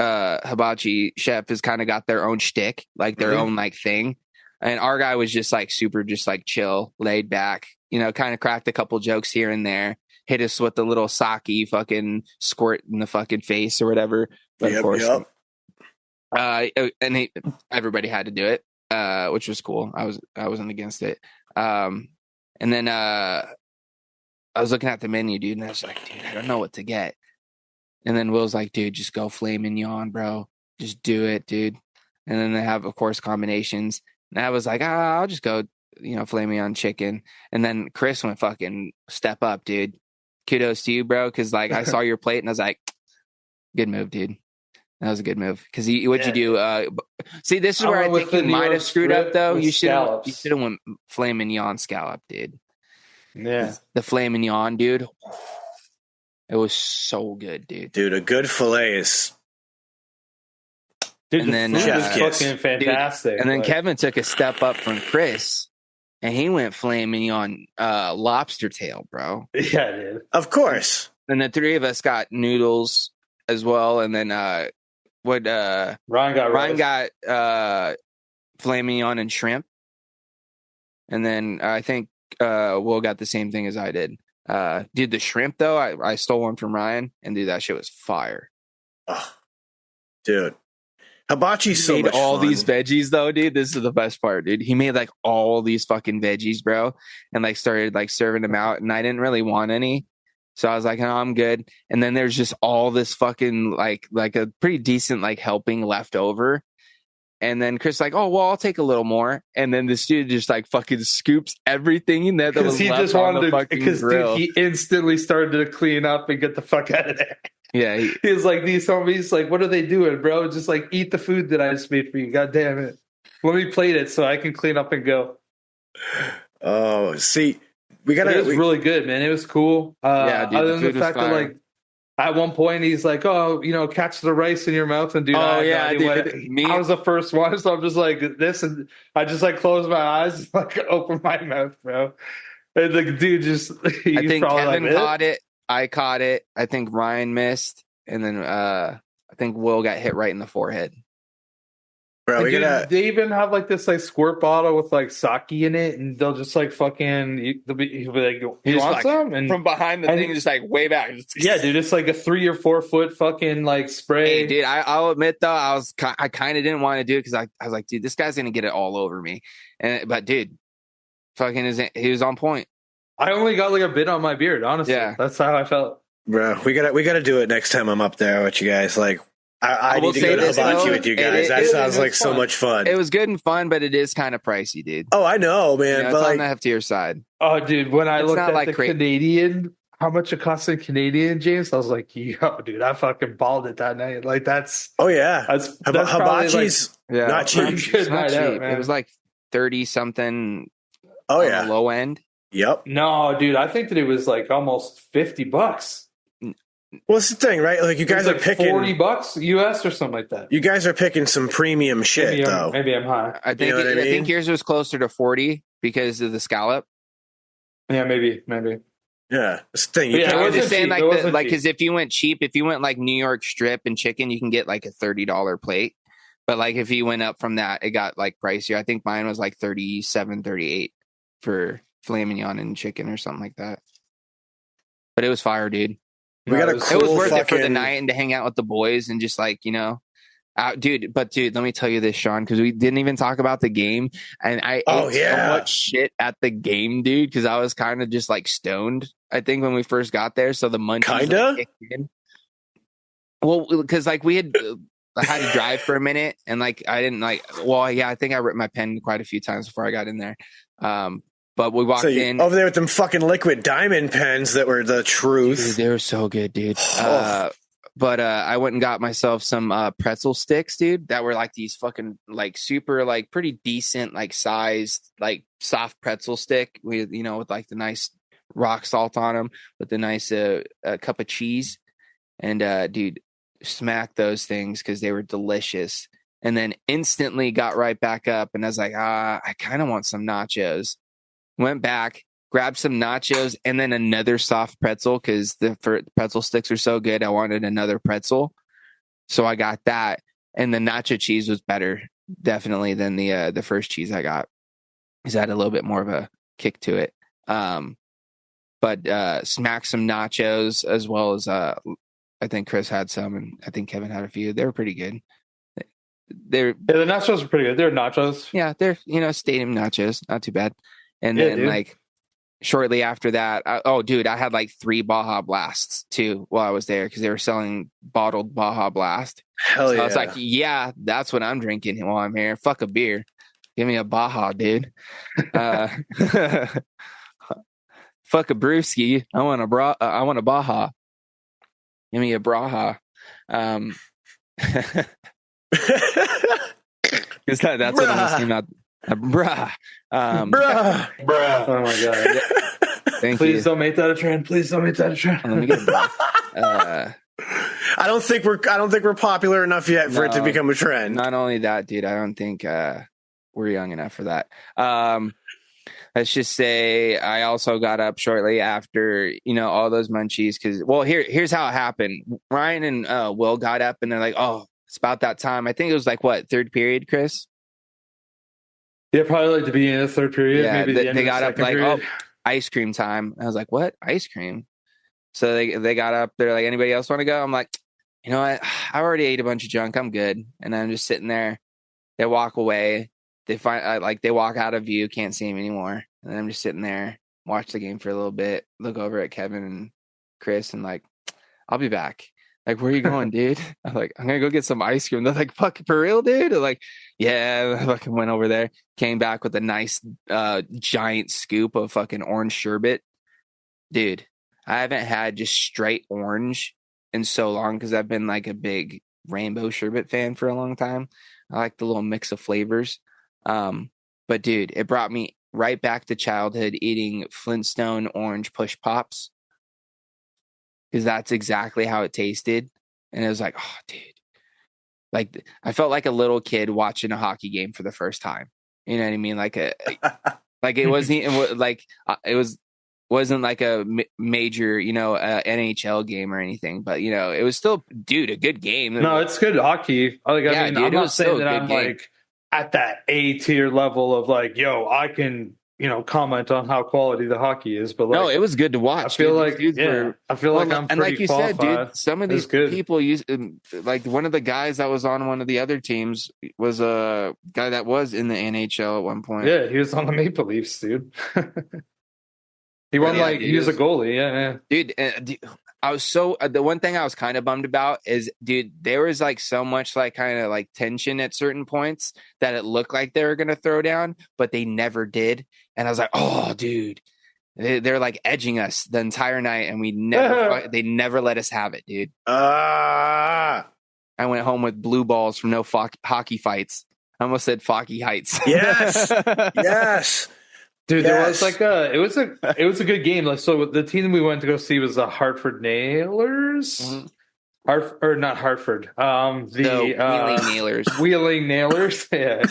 hibachi chef has kind of got their own shtick, like their own like thing. And our guy was just like super, just like chill, laid back. Kind of cracked a couple jokes here and there. Hit us with a little sake fucking squirt in the fucking face or whatever. But of course, everybody had to do it, which was cool. I wasn't against it. And then I was looking at the menu, dude, and I was like, dude, I don't know what to get. And then Will's like, dude, just go filet mignon, bro. Just do it, dude. And then they have, of course, combinations. And I was like, I'll just go, filet mignon chicken. And then Chris went fucking step up, dude. Kudos to you, bro, because like I saw your plate and I was like, good move, dude. That was a good move. Because what'd you do? See, this is where I think you might have screwed up, though. You should have went filet mignon scallop, dude. Yeah. The filet mignon, dude. It was so good, dude. Dude, a good filet is... Dude, and then fucking fantastic. Dude, and then Kevin took a step up from Chris, and he went filet mignon lobster tail, bro. Yeah, dude. Of course. And the three of us got noodles as well, and then Ryan got filet mignon and shrimp, and then I think Will got the same thing as I did. Dude, the shrimp though, I stole one from Ryan, and dude, that shit was fire. Oh, dude, hibachi's so much fun. All these veggies though, dude. This is the best part, dude. He made like all these fucking veggies, bro, and like started like serving them out, and I didn't really want any. So I was like, no, I'm good. And then there's just all this fucking like a pretty decent like helping left over. And then Chris like, oh, well, I'll take a little more. And then this dude just like fucking scoops everything that was he left just on wanted the fucking grill. Dude, he instantly started to clean up and get the fuck out of there. Yeah. He was like, these homies, like, what are they doing, bro? Just like eat the food that I just made for you. God damn it. Let me plate it so I can clean up and go. Oh, see, we It was gotta. really good, man. It was cool. Yeah, dude, Other the than the food was fact that fire. like at one point he's like, "Oh, catch the rice in your mouth," and dude, Oh, I had yeah, no idea dude. what. I was the first one, so I'm just like this, and I just like close my eyes, like open my mouth, bro. And the dude just I he's think probably Kevin like, caught it. I caught it. I think Ryan missed, and then I think Will got hit right in the forehead. Bro, And we dude, gotta. they even have like this like squirt bottle with like sake in it, and they'll just like fucking. He'll be like, "You He just want like some?" And from behind the and- thing, just like way back. yeah, dude, it's like a 3 or 4 foot fucking like spray. Hey, dude, I'll admit though, I kind of didn't want to do it because I was like, dude, this guy's gonna get it all over me. But dude, he was on point. I only got like a bit on my beard, honestly. Yeah. That's how I felt. Bro, we gotta do it next time I'm up there with you guys. Like, I will need to say go to this, Hibachi though, with you guys. That it sounds is like so fun. much fun. It was good and fun, but it is kind of pricey, dude. Oh, I know, man. You know, but it's like, on the heftier side. Oh, dude, when I It's looked not at like the cra- Canadian, how much it cost in Canadian, James, I was like, yo, dude, I fucking balled it that night. Like that's oh yeah, that's probably, Hibachi's Yeah, not cheap. pretty good It's not night out, cheap. man. It was like 30 something. Oh on yeah, the low end. yep. no, dude, I think that it was like almost $50. Well, it's the thing, right? Like, you It was guys are like picking $40 US or something like that. You guys are picking some premium shit, Maybe though. I'm high. I think know what I I mean? think yours was closer to 40 because of the scallop. Yeah, maybe. Yeah, it's the thing. You Yeah, pick- it I wasn't understand cheap. It wasn't cheap. because if you went cheap, if you went like New York strip and chicken, you can get like a $30 plate. But like if you went up from that, it got like pricier. I think mine was like 37, 38 for filet mignon and chicken or something like that. But it was fire, dude. we got a it was- cool It was worth it for the fucking- night and to hang out with the boys and just like, dude, let me tell you this, Sean, because we didn't even talk about the game, and I ate so much shit at the game, dude, because I was kind of just like stoned. I think when we first got there, so the munchies Kinda? like, kicked in. Well, because like we had I had to drive for a minute, and like I didn't like. Well, yeah, I think I ripped my pen quite a few times before I got in there. But we walked So in. over there with them fucking liquid diamond pens that were the Dude, truth. they were so good, dude. Oh. But I went and got myself some pretzel sticks, dude, that were like these fucking like super like pretty decent like sized like soft pretzel stick with with like the nice rock salt on them with the nice cup of cheese, and dude, smack those things because they were delicious. And then instantly got right back up, and I was like, I kind of want some nachos. Went back, grabbed some nachos, and then another soft pretzel because the pretzel sticks are so good. I wanted another pretzel, so I got that. And the nacho cheese was better, definitely, than the first cheese I got. It had a little bit more of a kick to it. But smacked some nachos as well as I think Chris had some, and I think Kevin had a few. They were pretty good. Yeah, the nachos were pretty good. They're nachos. Yeah, they're stadium nachos, not too bad. And Yeah, then dude. like shortly after that, I had like 3 Baja Blasts too while I was there because they were selling bottled Baja Blast. Hell So yeah! I was like, yeah, that's what I'm drinking while I'm here. Fuck a beer, give me a Baja, dude. Fuck a brewski. I want a Baja. Give me a Braha. Because that's what it came out. Brah. Bruh. Oh my god. Thank Please you. don't make that a trend. Please don't make that a trend. Let me get a bra. I don't think we're popular enough yet for it to No, become a trend. Not only that, dude, I don't think we're young enough for that. Let's just say I also got up shortly after, all those munchies. Because, well, here's how it happened. Ryan and Will got up and they're like, oh, it's about that time. I think it was like, what, third period, Chris? Yeah, probably like the beginning of the third period. Yeah, maybe the end they of the got up second like, period. ice cream time. I was like, what? Ice cream? So they got up. They're like, anybody else want to go? I'm like, you know what? I already ate a bunch of junk. I'm good. And I'm just sitting there. They walk away. They they walk out of view. Can't see him anymore. And I'm just sitting there, watch the game for a little bit, look over at Kevin and Chris, and like, I'll be back. Like, where are you going, dude? I'm like, I'm gonna go get some ice cream. They're like, fuck, for real, dude? They're like, yeah. I fucking went over there, came back with a nice giant scoop of fucking orange sherbet. Dude, I haven't had just straight orange in so long because I've been like a big rainbow sherbet fan for a long time. I like the little mix of flavors. But dude, it brought me right back to childhood eating Flintstone orange push pops. Because that's exactly how it tasted. And it was like, oh, dude. Like, I felt like a little kid watching a hockey game for the first time. You know what I mean? Like it wasn't like wasn't like a major, NHL game or anything, but it was still, dude, a good game. No, it's good hockey. Like, Yeah, I mean, dude, I'm it not was still saying a that good I'm game. like at that A tier level of like, yo, I can, comment on how quality the hockey is, but like, No, it was good to watch. I feel dude. like, These dudes I feel like I'm and pretty like you qualified. said, dude, some of these good. people use like one of the guys that was on one of the other teams was a guy that was in the NHL at one point. Yeah, he was on the Maple Leafs, dude. He won Yeah, dude, he was a goalie. Yeah. Dude, I was so the one thing I was kind of bummed about is, dude, there was like so much like kind of like tension at certain points that it looked like they were gonna throw down, but they never did. And I was like, oh, dude, they're like edging us the entire night, and they never let us have it, dude. Ah, I went home with blue balls from no hockey fights. I almost said Focky Heights. yes, yes. Dude, there was like it was a good game. Like, so the team we went to go see was the Hartford Nailers. Mm-hmm. Not Hartford. The Wheeling Nailers. Wheeling Nailers. Yeah.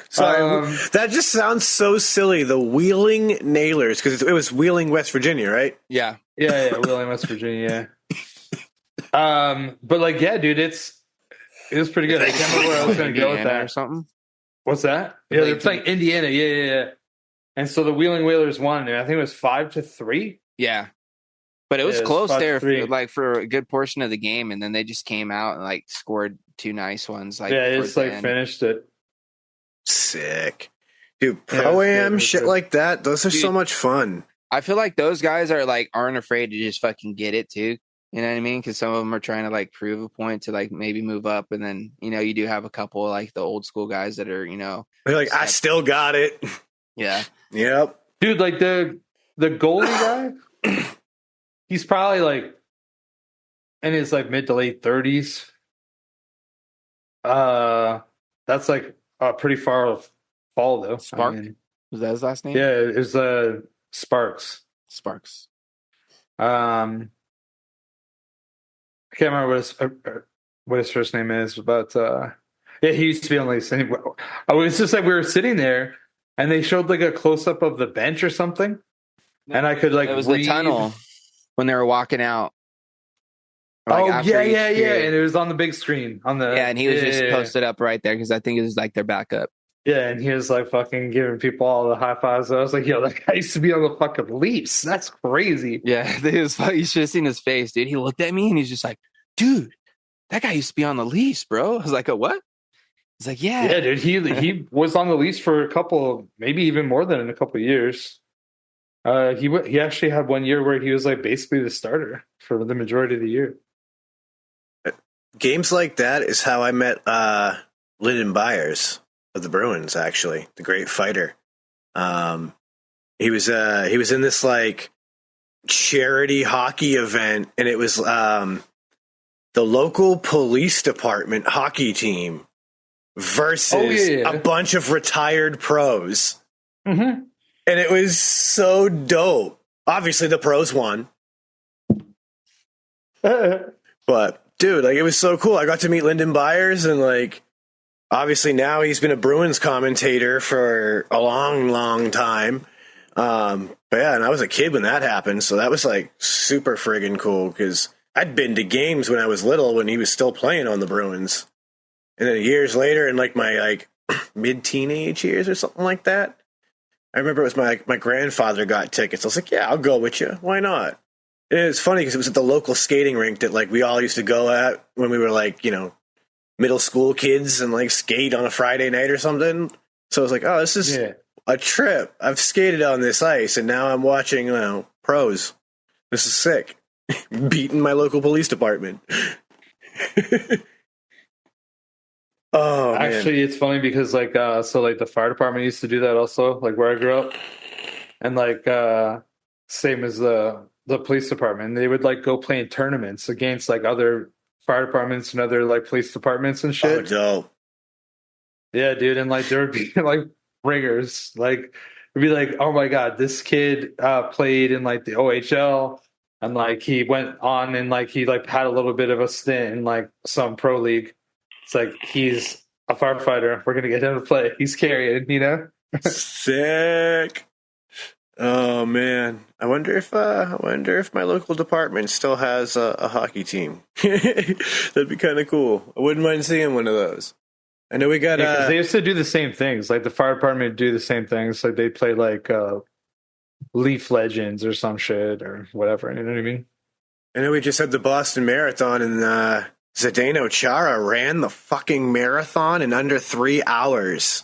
Sorry, that just sounds so silly. The Wheeling Nailers, because it was Wheeling, West Virginia, right? Yeah. Wheeling, West Virginia. But like, yeah, dude, it was pretty good. I can't remember where I was going to go with that or something. What's that? Yeah, they're playing Indiana. Yeah. And so the Wheeling Whalers won. I think it was 5-3. Yeah, but it was close there, 5-3. like for a good portion of the game, and then they just came out and like scored two nice ones. Like, yeah, it's like finished it. Sick, dude. Pro-am shit like that. Those are so much fun. I feel like those guys aren't afraid to just fucking get it too. You know what I mean? Because some of them are trying to like prove a point to like maybe move up, and then you do have a couple like the old school guys that are they're like, I still got it. Yeah. Yep. Dude, like the goalie guy, he's probably like in his like mid to late 30s. That's like pretty far off fall though. Spark? Was that his last name? Yeah, it was Sparks. Sparks. I can't remember what his first name is, but yeah, he used to be on the Leafs. It was just like we were sitting there. And they showed like a close up of the bench or something, and I could like. It was the tunnel when they were walking out. Like, yeah, and it was on the big screen on the. Yeah, and he was just posted up right there because I think it was like their backup. Yeah, and he was like fucking giving people all the high fives. I was like, yo, that guy used to be on the fucking Leafs. That's crazy. Yeah, you should have seen his face, dude. He looked at me and he's just like, dude, that guy used to be on the Leafs, bro. I was like, what? He's like, yeah, dude. He was on the Leafs for a couple, maybe even more than a couple of years. He actually had 1 year where he was like basically the starter for the majority of the year. Games like that is how I met Lyndon Byers of the Bruins. Actually, the great fighter. He was in this like charity hockey event, and it was the local police department hockey team versus a bunch of retired pros. Mm-hmm. And it was so dope. Obviously, the pros won. But, dude, like, it was so cool. I got to meet Lyndon Byers, and, like, obviously now he's been a Bruins commentator for a long, long time. But, yeah, and I was a kid when that happened, so that was, like, super friggin' cool, because I'd been to games when I was little when he was still playing on the Bruins. And then years later, in like my like mid-teenage years or something like that, I remember it was my grandfather got tickets. I was like, yeah, I'll go with you. Why not? And it was funny because it was at the local skating rink that like we all used to go at when we were like, middle school kids and like skate on a Friday night or something. So I was like, oh, this is a trip. I've skated on this ice and now I'm watching, pros. This is sick. Beating my local police department. Oh, actually, it's funny because like the fire department used to do that also, like where I grew up, and like same as the police department, they would like go play in tournaments against like other fire departments and other like police departments and shit. Oh, dope. Yeah, dude, and like there would be like ringers, like It'd be like, oh my god, this kid played in like the OHL, and like he went on and like he like had a little bit of a stint in like some pro league. It's like he's a firefighter. We're gonna get him to play. He's carrying, you know. Sick. Oh man, I wonder if my local department still has a hockey team. That'd be kind of cool. I wouldn't mind seeing one of those. I know we got. Yeah, 'cause they used to do the same things. Like the fire department would do the same things. Like they play like Leaf Legends or some shit or whatever. You know what I mean? I know we just had the Boston Marathon, and Zdeno Chara ran the fucking marathon in under 3 hours.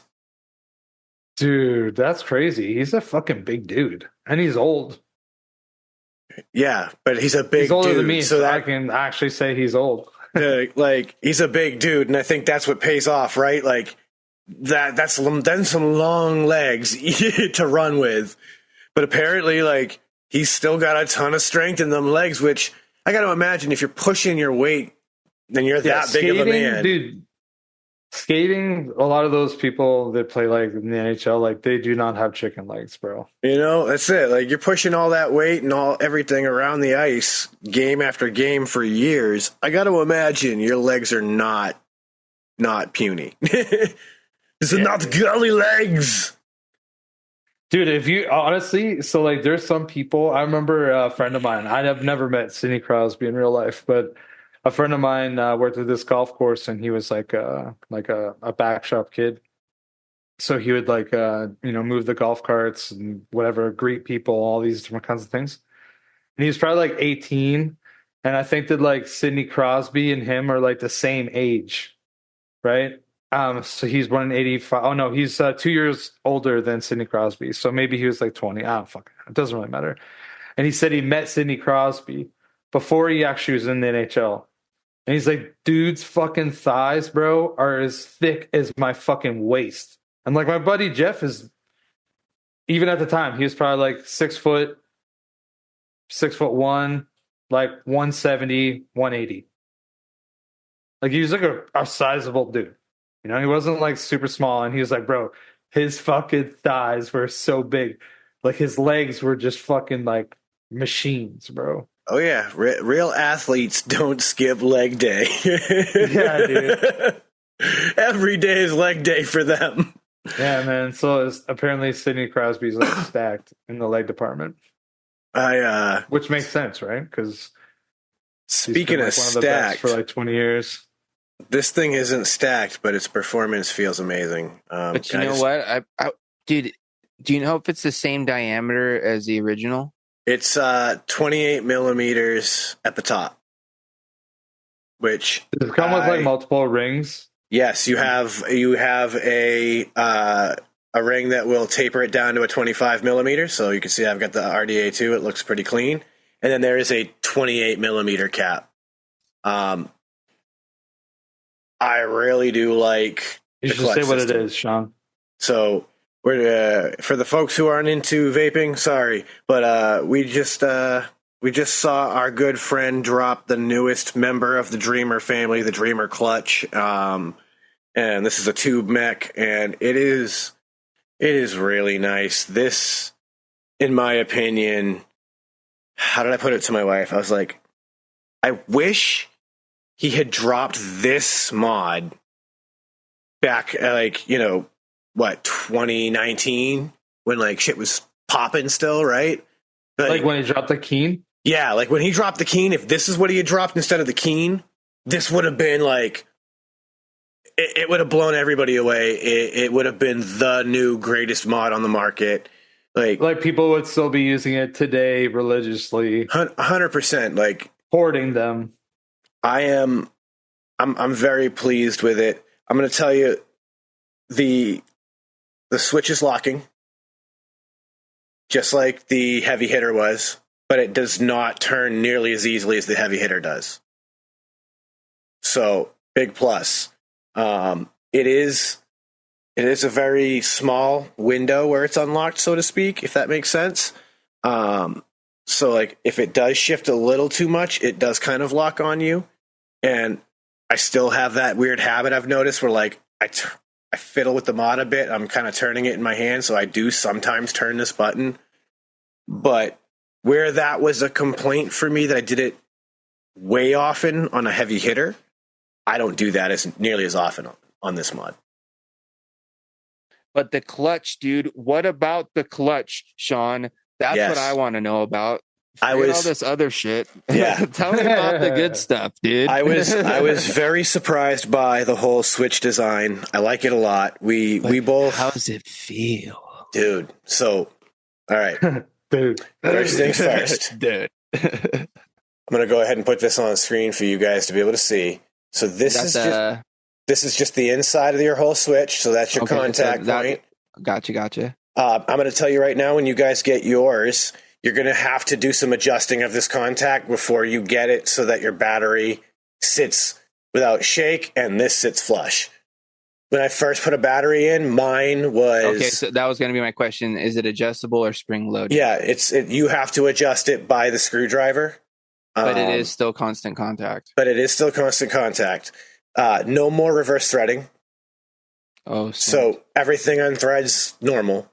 Dude, that's crazy. He's a fucking big dude, and he's old. Yeah, but he's a big He's older dude, than me, so so that I can actually say he's old. like he's a big dude, and I think that's what pays off, right? Like that's then some long legs to run with, but apparently, like he's still got a ton of strength in them legs. Which I got to imagine if you're pushing your weight, then you're that big of a man, dude. Skating, a lot of those people that play like in the NHL, like they do not have chicken legs, bro. You know, that's it. Like you're pushing all that weight and everything around the ice, game after game for years. I got to imagine your legs are not puny. These are not girly legs. Dude, if you honestly, so like there's some people, I remember a friend of mine, I have never met Sidney Crosby in real life, but a friend of mine worked at this golf course, and he was like a back shop kid. So he would like, move the golf carts and whatever, greet people, all these different kinds of things. And he was probably like 18. And I think that like Sidney Crosby and him are like the same age, right? So he's born in 85. Oh no, he's 2 years older than Sidney Crosby. So maybe he was like 20. Ah, fuck, it doesn't really matter. And he said he met Sidney Crosby before he actually was in the NHL. And he's like, dude's fucking thighs, bro, are as thick as my fucking waist. And like my buddy Jeff is, even at the time, he was probably like 6'1", like 170, 180. Like he was like a sizable dude. You know, he wasn't like super small. And he was like, bro, his fucking thighs were so big. Like his legs were just fucking like machines, bro. Oh yeah, real athletes don't skip leg day. Yeah, dude. Every day is leg day for them. Yeah, man. So apparently Sidney Crosby's like stacked in the leg department. Which makes sense, right? Because speaking of one of the best stacked, for like 20 years. This thing isn't stacked, but its performance feels amazing. But you know what, dude? Do you know if it's the same diameter as the original? It's 28 millimeters at the top. Which does it come with like multiple rings? Yes, you have a ring that will taper it down to a 25 millimeter. So you can see I've got the RDA2. It looks pretty clean. And then there is a 28 millimeter cap. I really do like. You should say what it is, Sean. So we're for the folks who aren't into vaping, sorry, but we just saw our good friend drop the newest member of the Dreamer family, the Dreamer Clutch. And this is a tube mech, and it is really nice. This, in my opinion, how did I put it to my wife? I was like, I wish he had dropped this mod back at 2019 when like shit was popping still, right? But, like when he dropped the Keen? Yeah, like when he dropped the Keen, if this is what he had dropped instead of the Keen, this would have been like, it would have blown everybody away. It would have been the new greatest mod on the market. Like people would still be using it today religiously. 100%. Like hoarding them. I'm very pleased with it. I'm going to tell you, the switch is locking, just like the heavy hitter was, but it does not turn nearly as easily as the heavy hitter does. So big plus. It is a very small window where it's unlocked, so to speak, if that makes sense. So like if it does shift a little too much, it does kind of lock on you. And I still have that weird habit I've noticed where like I fiddle with the mod a bit. I'm kind of turning it in my hand, so I do sometimes turn this button. But where that was a complaint for me that I did it way often on a heavy hitter, I don't do that as nearly as often on this mod. But the clutch, dude. What about the clutch, Sean? That's Yes. what I want to know about. I Forget was- all this other shit. Yeah. Tell me about the good stuff, dude. I was very surprised by the whole Switch design. I like it a lot. We both. How does it feel, Dude. So, all right. Dude. First things first. dude? I'm gonna go ahead and put this on the screen for you guys to be able to see. So this is just the inside of your whole Switch. So that's your contact point. Gotcha. I'm going to tell you right now, when you guys get yours, you're going to have to do some adjusting of this contact before you get it so that your battery sits without shake and this sits flush. When I first put a battery in, mine was... Okay, so that was going to be my question. Is it adjustable or spring loaded? Yeah, you have to adjust it by the screwdriver. But it is still constant contact. No more reverse threading. Oh, so everything on threads normal.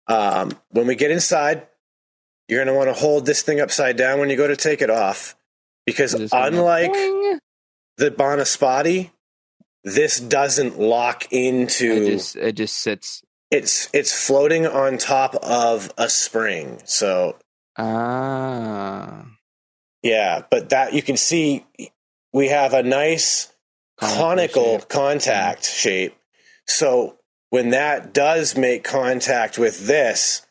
When we get inside, you're going to want to hold this thing upside down when you go to take it off, because unlike the Bonaspati, this doesn't lock into. It just sits. It's floating on top of a spring. So yeah, but that you can see we have a nice conical contact shape. So when that does make contact with this,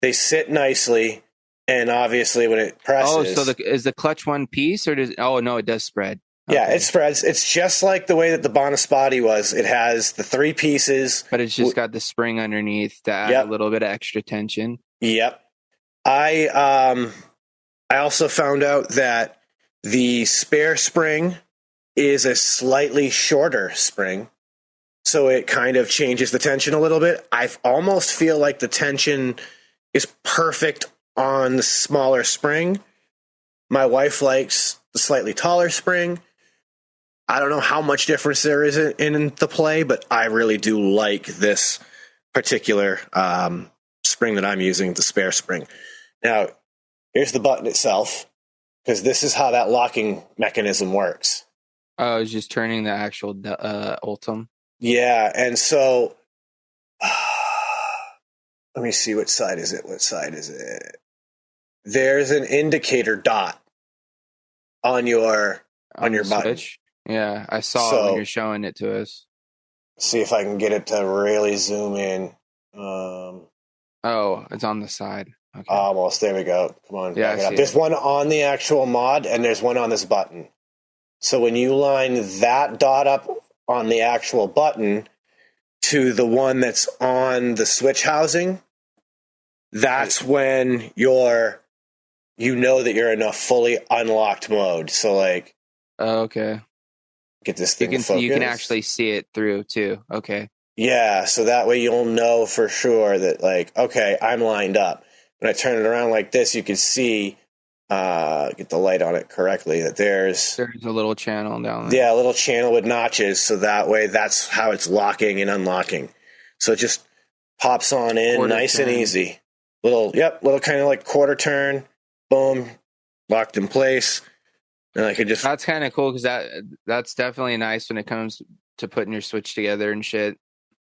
they sit nicely, and obviously when it presses... Oh, so is the clutch one piece, or does... Oh, no, it does spread. Okay. Yeah, it spreads. It's just like the way that the Bonaspati was. It has the 3 pieces. But it's just got the spring underneath to add a little bit of extra tension. Yep. I also found out that the spare spring is a slightly shorter spring, so it kind of changes the tension a little bit. I almost feel like the tension is perfect on the smaller spring. My wife likes the slightly taller spring. I don't know how much difference there is in the play, but I really do like this particular spring that I'm using, the spare spring. Now, here's the button itself, because this is how that locking mechanism works. Oh, it's just turning the actual Ultim. Yeah, and so let me see, what side is it? There's an indicator dot on your button. Switch? Yeah, I saw it when you're showing it to us. See if I can get it to really zoom in. Oh, it's on the side. Okay. Almost. There we go. Come on. Yeah, back it up. There's one on the actual mod, and there's one on this button. So when you line that dot up on the actual button to the one that's on the switch housing, that's when you know that you're in a fully unlocked mode. So like, okay, get this thing focused. You can actually see it through too. Okay. Yeah, so that way you'll know for sure that like, okay, I'm lined up. When I turn it around like this, you can see, get the light on it correctly, that there's a little channel down there. Yeah, a little channel with notches, so that way that's how it's locking and unlocking. So it just pops on in quarter nice turn. And easy. Little kind of like quarter turn, boom, locked in place. And I could just... That's kind of cool, because that's definitely nice when it comes to putting your Switch together and shit.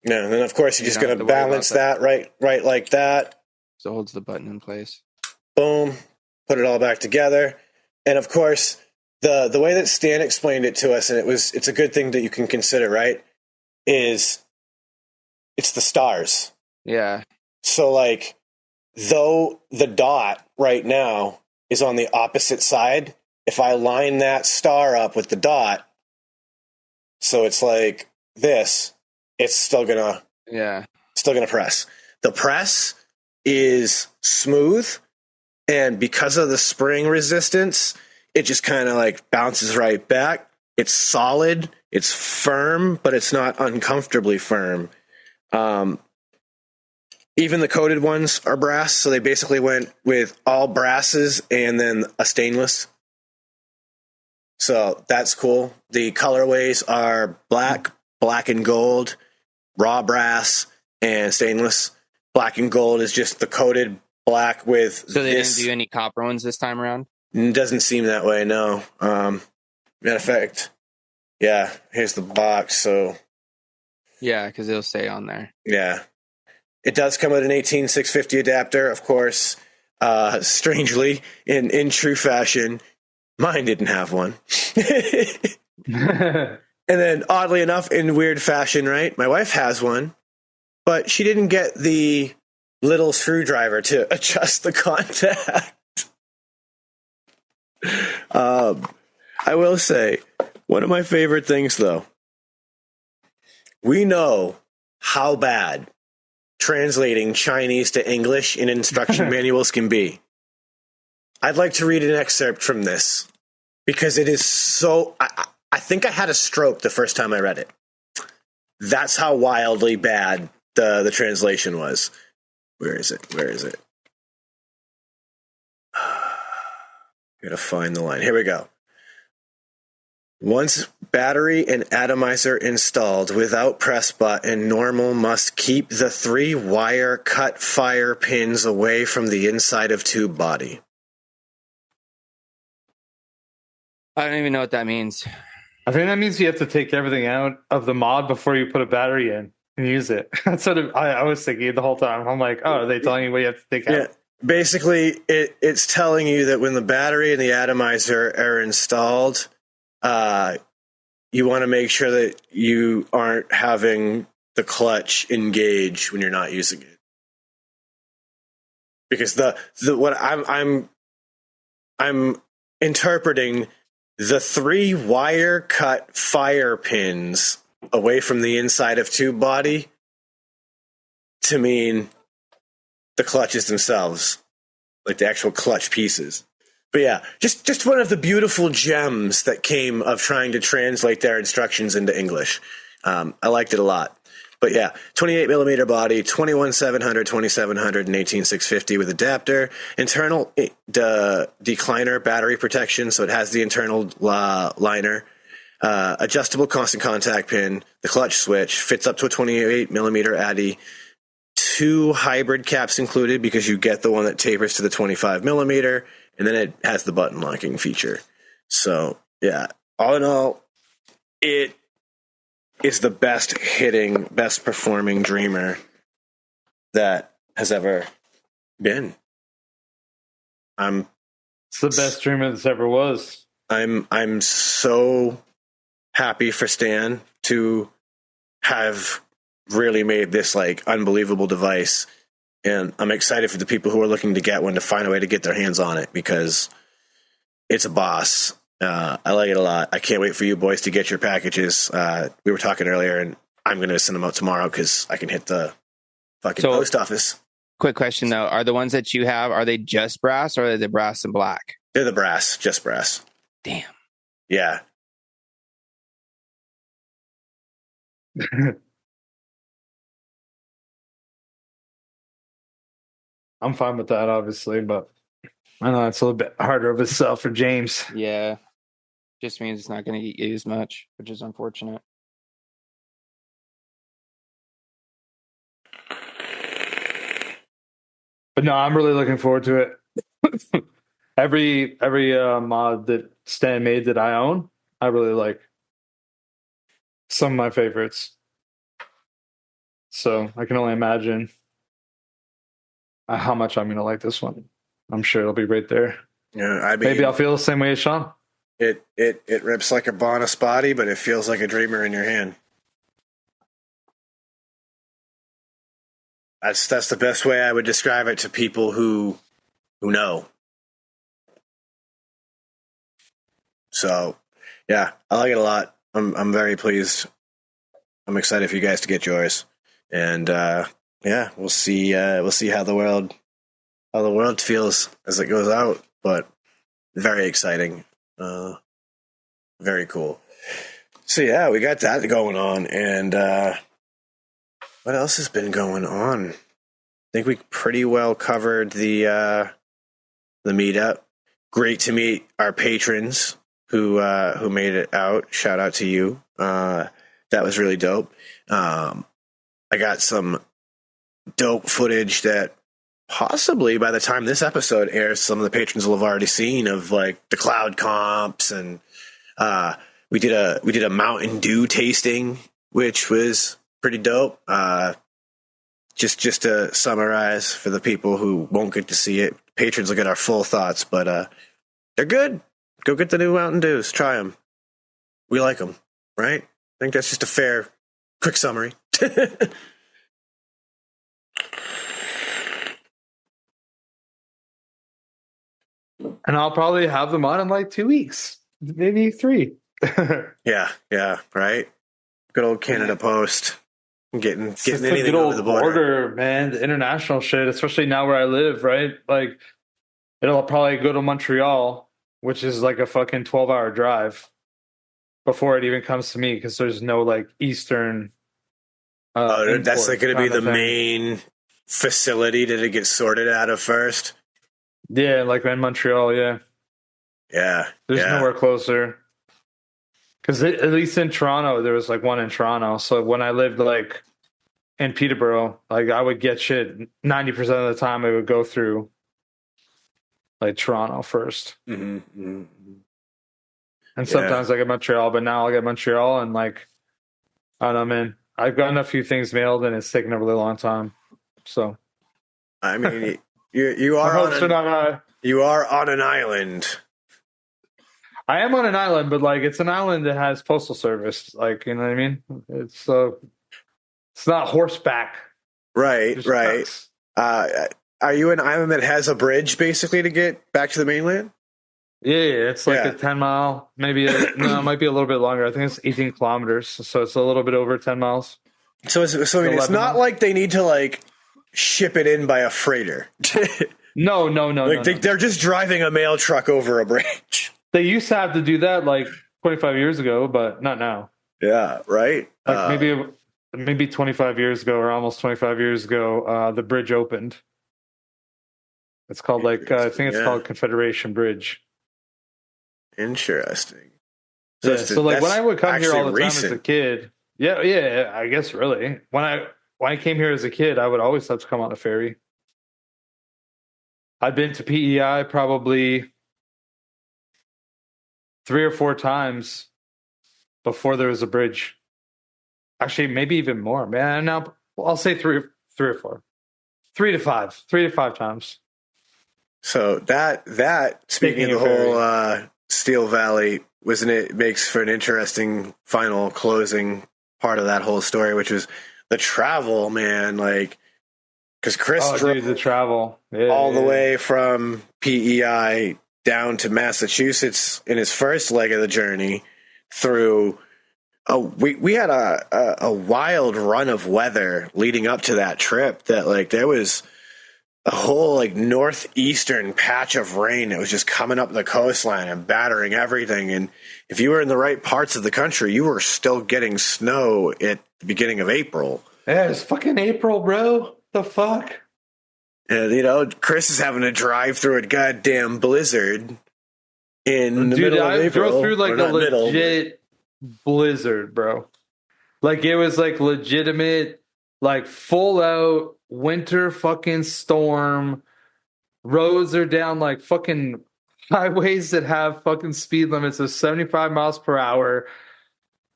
Yeah, and then of course you're just going to balance that right like that. So it holds the button in place. Boom, put it all back together. And of course, the way that Stan explained it to us, and it's a good thing that you can consider, right, is it's the stars. Yeah. So like, though the dot right now is on the opposite side, if I line that star up with the dot, so it's like this, it's still gonna press. The press is smooth, and because of the spring resistance, it just kind of like bounces right back. It's solid, it's firm, but it's not uncomfortably firm. Even the coated ones are brass, so they basically went with all brasses and then a stainless. So that's cool. The colorways are black, black and gold, raw brass, and stainless. Black and gold is just the coated black with So they this. didn't do any copper ones this time around? It doesn't seem that way, no. Matter of fact, yeah, here's the box. So Yeah, because it'll say on there. yeah, it does come with an 18650 adapter, of course. Strangely, in true fashion, mine didn't have one. And then, oddly enough, in weird fashion, right? My wife has one, but she didn't get the little screwdriver to adjust the contact. I will say, one of my favorite things, though, we know how bad translating Chinese to English in instruction manuals can be. I'd like to read an excerpt from this because it is so... I think I had a stroke the first time I read it. That's how wildly bad the translation was. Where is it? Gotta find the line. Here we go. Once battery and atomizer installed without press button, normal must keep the 3 wire cut fire pins away from the inside of tube body. I don't even know what that means. I think that means you have to take everything out of the mod before you put a battery in and use it. That's what I was thinking the whole time. I'm like, oh, are they telling you what you have to take out? Yeah, basically, it's telling you that when the battery and the atomizer are installed, you want to make sure that you aren't having the clutch engage when you're not using it. Because the what I'm interpreting the 3 wire cut fire pins away from the inside of tube body to mean the clutches themselves, like the actual clutch pieces. But yeah, just one of the beautiful gems that came of trying to translate their instructions into English. I liked it a lot. But yeah, 28 millimeter body, 21700, 2700, and 18650 with adapter. Internal decliner battery protection, so it has the internal liner. Adjustable constant contact pin. The clutch switch fits up to a 28 millimeter addy. 2 hybrid caps included because you get the one that tapers to the 25 millimeter, and then it has the button locking feature. So yeah, all in all, it is the best hitting, best performing Dreamer that has ever been. It's the best Dreamer that's ever was. I'm so happy for Stan to have really made this like unbelievable device, and I'm excited for the people who are looking to get one to find a way to get their hands on it because it's a boss. I like it a lot. I can't wait for you boys to get your packages. We were talking earlier, and I'm going to send them out tomorrow because I can hit the fucking post office. Quick question, though. Are the ones that you have, are they just brass or are they brass and black? They're the brass, just brass. Damn. Yeah. I'm fine with that, obviously, but I know it's a little bit harder of a sell for James. Yeah. Just means it's not going to get used much, which is unfortunate. But no, I'm really looking forward to it. every mod that Stan made that I own, I really like. Some of my favorites. So I can only imagine how much I'm going to like this one. I'm sure it'll be right there. Yeah, maybe I'll feel the same way as Sean. It rips like a bonus body, but it feels like a Dreamer in your hand. That's the best way I would describe it to people who know. So, yeah, I like it a lot. I'm very pleased. I'm excited for you guys to get yours, and yeah, we'll see how the world feels as it goes out. But very exciting. Very cool. So yeah, we got that going on, and what else has been going on? I think we pretty well covered the meetup. Great to meet our patrons who made it out. Shout out to you. That was really dope. I got some dope footage that possibly by the time this episode airs, some of the patrons will have already seen of like the cloud comps, and we did a Mountain Dew tasting, which was pretty dope. Just to summarize for the people who won't get to see it, patrons will get our full thoughts, but they're good. Go get the new Mountain Dews. Try them. We like them, right? I think that's just a fair, quick summary. And I'll probably have them on in like 2 weeks, maybe 3. Yeah, right. Good old Canada Post. Getting It's just the anything good over old the border. man. The international shit, especially now where I live, right? Like, it'll probably go to Montreal, which is like a fucking 12-hour drive before it even comes to me, because there's no like Eastern. That's like going to be the thing. main facility that it gets sorted out of first. Yeah, like in Montreal, yeah. Yeah. There's yeah. nowhere closer. Because at least in Toronto, there was like one in Toronto. So when I lived like in Peterborough, like I would get shit 90% of the time. I would go through like Toronto first, Mm-hmm. and sometimes I get Montreal. But now I get Montreal, and like I don't know, man. I've gotten a few things mailed, and it's taken a really long time. So I mean, you are you are on an island. I am on an island, but like it's an island that has postal service. Like, you know what I mean? It's not horseback. Right. Trucks. Are you an island that has a bridge basically to get back to the mainland? Yeah, it's like a 10-mile, maybe. No, it might be a little bit longer. I think it's 18 kilometers, so it's a little bit over 10 miles. So it's not like they need to like ship it in by a freighter. No. Like they're just driving a mail truck over a bridge. They used to have to do that like 25 years ago, but not now. Yeah, right. Like maybe 25 years ago, or almost 25 years ago, the bridge opened. It's called like I think it's called Confederation Bridge. Interesting. So like when I would come here all the time as a kid, yeah, I guess really when I came here as a kid, I would always have to come on a ferry. I've been to PEI probably 3 or 4 times before there was a bridge. Actually, maybe even more, man. Now I'll say 3 or 4, 3 to 5 times. So that speaking of the whole Steel Valley, wasn't it makes for an interesting final closing part of that whole story, which was the travel, man. Like, because Chris drove the travel all the way from PEI down to Massachusetts in his first leg of the journey through. We had a wild run of weather leading up to that trip that like there was a whole like northeastern patch of rain that was just coming up the coastline and battering everything. And if you were in the right parts of the country, you were still getting snow at the beginning of April. Yeah, it's fucking April, bro. The fuck? And, you know, Chris is having to drive through a goddamn blizzard in the middle of April. I drove through like a legit blizzard, bro. Like it was like legitimate, like full out winter fucking storm. Roads are down like fucking highways that have fucking speed limits of 75 miles per hour.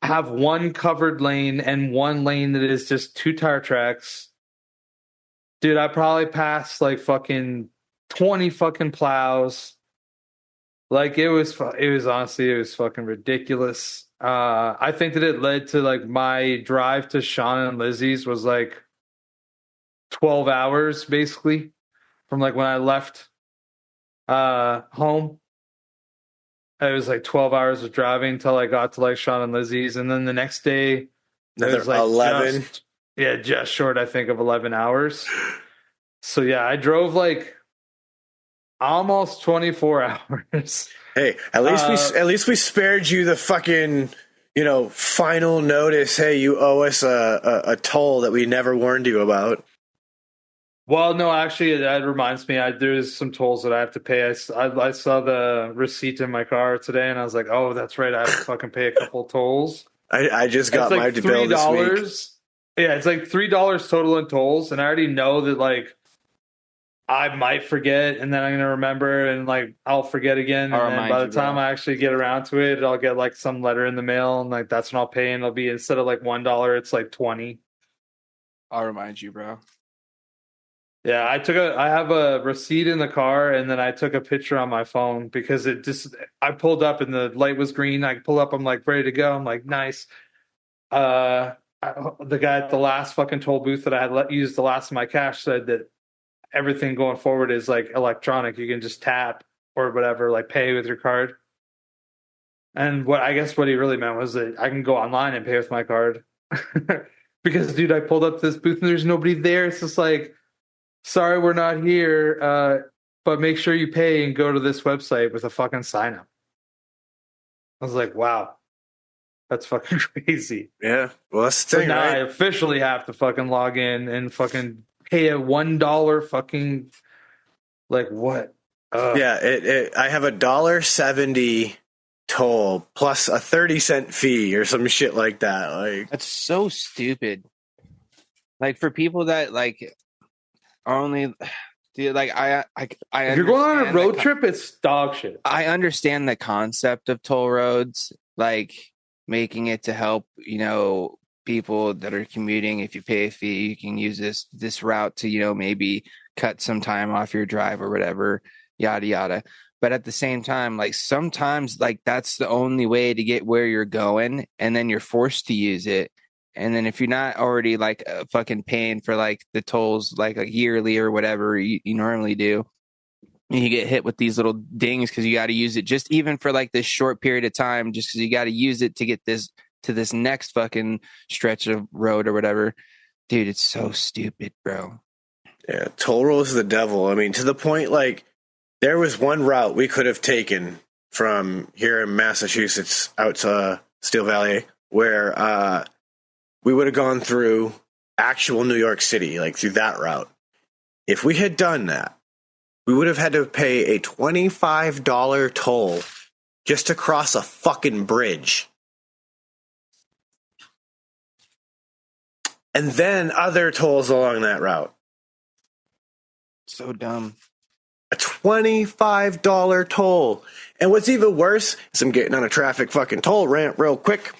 Have one covered lane and one lane that is just 2 tire tracks. Dude, I probably passed like fucking 20 fucking plows. Like it was honestly, it was fucking ridiculous. I think that it led to like my drive to Sean and Lizzie's was like 12 hours basically from like when I left home. It was like 12 hours of driving until I got to like Sean and Lizzie's, and then the next day another it was like 11. just short, I think, of 11 hours. So yeah, I drove like almost 24 hours. Hey, at least we spared you the fucking, you know, final notice. Hey, you owe us a toll that we never warned you about. Well, no, actually, that reminds me. There's some tolls that I have to pay. I saw the receipt in my car today, and I was like, "Oh, that's right. I have to fucking pay a couple tolls." I just got It's my like bill this week. $3. Yeah, it's like $3 total in tolls, and I already know that like I might forget, and then I'm gonna remember, and like I'll forget again, I'll and then remind by you, the time bro. I actually get around to it, I'll get like some letter in the mail, and like that's when I'll pay, and it'll be instead of like $1, it's like 20. I'll remind you, bro. Yeah, I have a receipt in the car, and then I took a picture on my phone because I pulled up and the light was green. I pull up, I'm like ready to go. I'm like, nice. The guy at the last fucking toll booth that I had used the last of my cash said that everything going forward is like electronic. You can just tap or whatever, like pay with your card. And what he really meant was that I can go online and pay with my card. Because dude, I pulled up this booth and there's nobody there. It's just like, sorry, we're not here. But make sure you pay and go to this website with a fucking sign up. I was like, wow, that's fucking crazy. Yeah. Well, that's the So thing, now I right? officially have to fucking log in and fucking pay a $1 fucking like what? Yeah, I have a $1.70 toll plus a 30-cent fee or some shit like that. Like, That's so stupid. Like for people that like are only, dude, like I If you're going on a understand road trip, it's dog shit. I understand the concept of toll roads, like making it to help, people that are commuting. If you pay a fee, you can use this route to, maybe cut some time off your drive or whatever, yada yada. But at the same time, like sometimes like that's the only way to get where you're going, and then you're forced to use it. And then if you're not already like fucking paying for like the tolls like a yearly or whatever you normally do, and you get hit with these little dings because you got to use it just even for like this short period of time, just because you got to use it to get this to this next fucking stretch of road or whatever. Dude, it's so stupid, bro. yeah, toll roads are the devil. I mean, to the point, like, there was one route we could have taken from here in Massachusetts out to Steel Valley where we would have gone through actual New York City, like through that route. If we had done that, we would have had to pay a $25 toll just to cross a fucking bridge. And then other tolls along that route. So dumb. A $25 toll. And what's even worse is I'm getting on a traffic fucking toll rant real quick.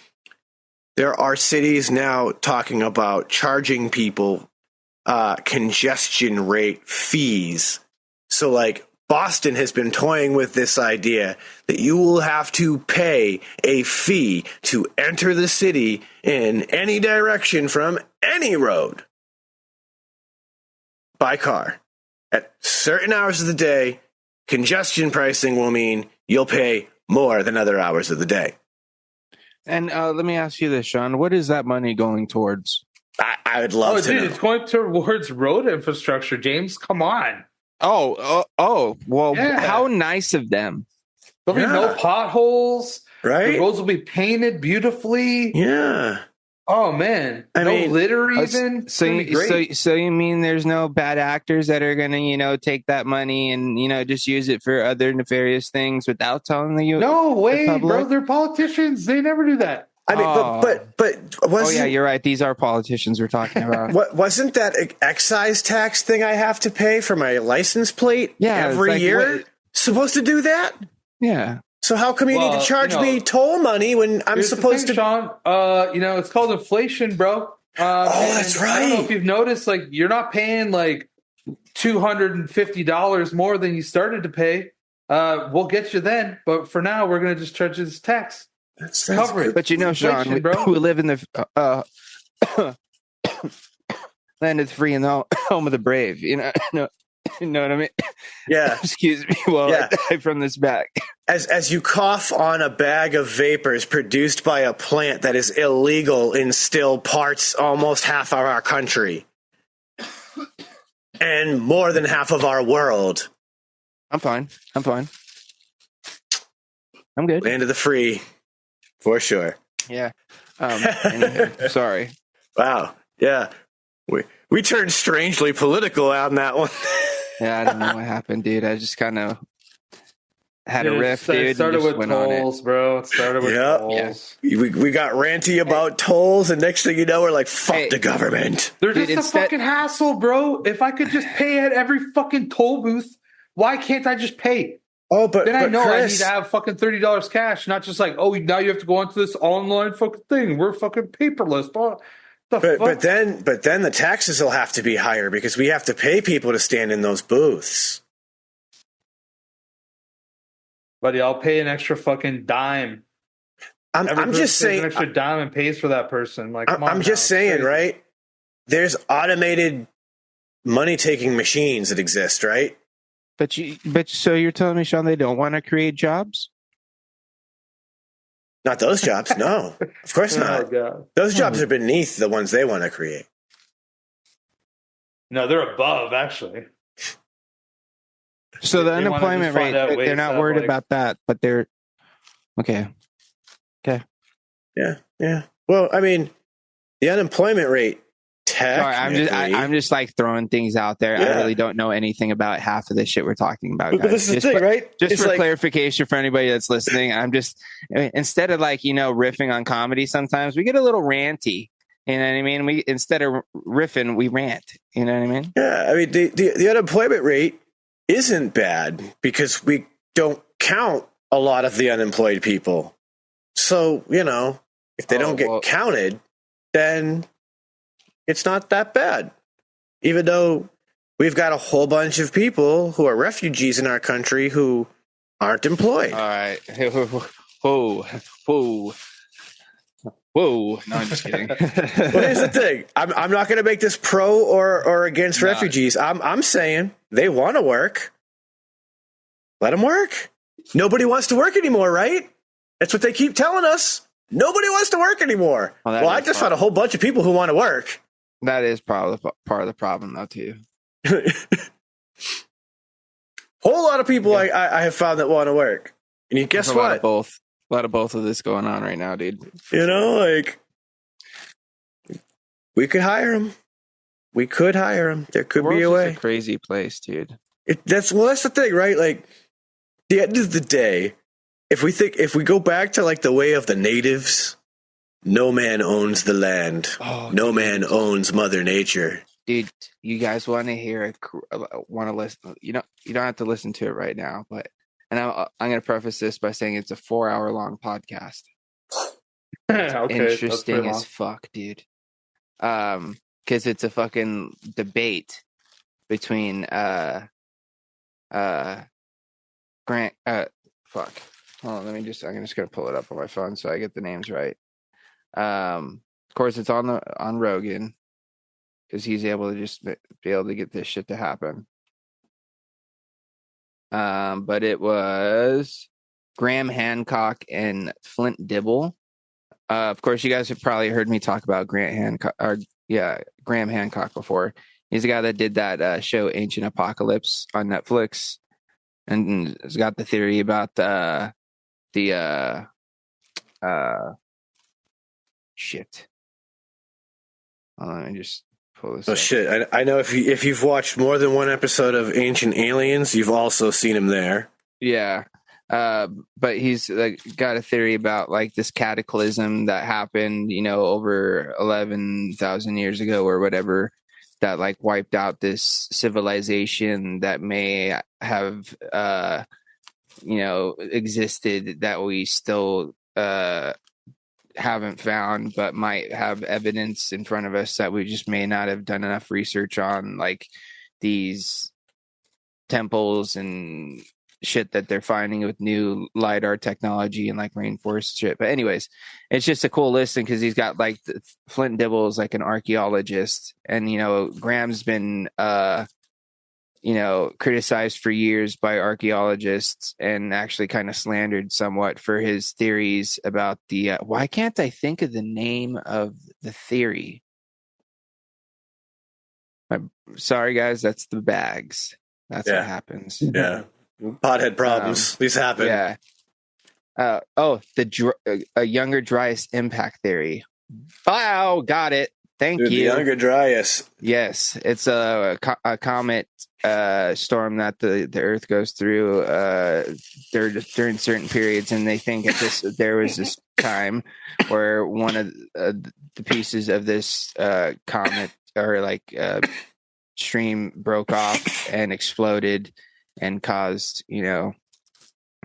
There are cities now talking about charging people congestion rate fees. So, like, Boston has been toying with this idea that you will have to pay a fee to enter the city in any direction from any road by car. At certain hours of the day, congestion pricing will mean you'll pay more than other hours of the day. And let me ask you this, Sean. What is that money going towards? I would love to know. It's going towards road infrastructure, James. Come on. Well, Yeah. how nice of them. There'll be no potholes. Right? The roads will be painted beautifully. Yeah. Oh man, I mean, litter even. So you mean there's no bad actors that are gonna take that money and just use it for other nefarious things without telling you? No way, public? bro. They're politicians. They never do that. I mean, but wasn't, yeah, you're right. These are politicians we're talking about. Wasn't that excise tax thing I have to pay for my license plate every year supposed to do that? Yeah. So how come you need to charge me toll money when I'm supposed to? Sean, it's called inflation, bro. That's right. I don't know if you've noticed, like, you're not paying like $250 more than you started to pay. We'll get you then, but for now, we're gonna just charge you this tax. That's cover it. But Sean, we live in the land of the free and the home of the brave. You know what I mean? Yeah. Excuse me while I dive from this back. As you cough on a bag of vapors produced by a plant that is illegal in still parts almost half of our country and more than half of our world. I'm fine. I'm good. Land of the free, for sure. Yeah. Anyway, sorry. Wow. Yeah. We turned strangely political on that one. Yeah, I don't know what happened, dude. I just kind of had a riff, It dude. started and just with went on it. tolls, bro. It started with Yep. tolls. We got ranty about tolls, and next thing you know, we're like, fuck Hey. the government. They're Dude, just instead- a fucking hassle, bro. If I could just pay at every fucking toll booth, why can't I just pay? Oh, but Then I know I need Chris, to have fucking $30 cash, not just like, oh, now you have to go onto this online fucking thing. We're fucking paperless. Bro. The fuck? but then the taxes will have to be higher because we have to pay people to stand in those booths. Buddy, I'll pay an extra fucking dime. I'm just An saying. extra dime and pays for that person. Like, come on I'm just now, it's saying, crazy. right? There's automated money taking machines that exist, right? But so you're telling me, Sean, they don't want to create jobs? Not those jobs. No, of course Oh, not. God. Those jobs are beneath the ones they want to create. No, they're above, actually. So the They wanna unemployment just find rate, out they're ways not that, worried like- about that, but they're okay. Yeah. Well, I mean, the unemployment rate. Sorry, I'm just like throwing things out there. I Yeah. really don't know anything about half of this shit we're talking about. But Guys. this is the Just thing, for- right? Just It's for like, clarification for anybody that's listening, instead of like, riffing on comedy, sometimes we get a little ranty. You know what I mean? We instead of riffing, we rant. You know what I mean? yeah, I mean, the unemployment rate isn't bad because we don't count a lot of the unemployed people. So, if they don't get counted, then it's not that bad. Even though we've got a whole bunch of people who are refugees in our country who aren't employed. All right. Whoa. No, I'm just kidding. Well, here's the thing. I'm not going to make this pro or against No. refugees. I'm saying they want to work. Let them work. Nobody wants to work anymore, right? That's what they keep telling us. Nobody wants to work anymore. Well, I just found a whole bunch of people who want to work. That is probably part of the problem, though, too. Whole lot of people I have found that want to work. And you guess There's a lot what? of both. A lot of both of this going on right now, dude. We could hire them. We could hire them. There could be a way. It's a crazy place, dude. That's the thing, right? Like, the end of the day, if we go back to like the way of the natives, no man owns the land. No man owns Mother Nature. Dude, you guys want to hear want to listen? You don't have to listen to it right now, but I'm going to preface this by saying it's a 4-hour long podcast. Okay, Interesting as fuck, dude. Because it's a fucking debate between Grant. Fuck. Hold on, I'm just gonna pull it up on my phone so I get the names right. Of course, it's on Rogan because he's able to just be able to get this shit to happen. But it was Graham Hancock and Flint Dibble. Of course, you guys have probably heard me talk about Graham Hancock before. He's the guy that did that show Ancient Apocalypse on Netflix, and has got the theory about shit. Let me just pull this. Oh up. shit! I know if you've watched more than one episode of Ancient Aliens, you've also seen him there. Yeah. But he's like got a theory about like this cataclysm that happened, over 11,000 years ago or whatever, that like wiped out this civilization that may have, existed that we still haven't found, but might have evidence in front of us that we just may not have done enough research on, like these temples and shit that they're finding with new LiDAR technology and like rainforest shit. But anyways, it's just a cool listen because he's got like Flint Dibble is like an archaeologist, and Graham's been criticized for years by archaeologists and actually kind of slandered somewhat for his theories about the why can't I think of the name of the theory? I'm sorry guys, that's the bags. That's what happens. Yeah. Pothead problems. These happen. Yeah. A younger dryas impact theory. Wow, got it. Thank Dude, you. the Younger Dryas. Yes, it's a comet storm that the Earth goes through during certain periods, and they think there was this time where one of the pieces of this comet or stream broke off and exploded and caused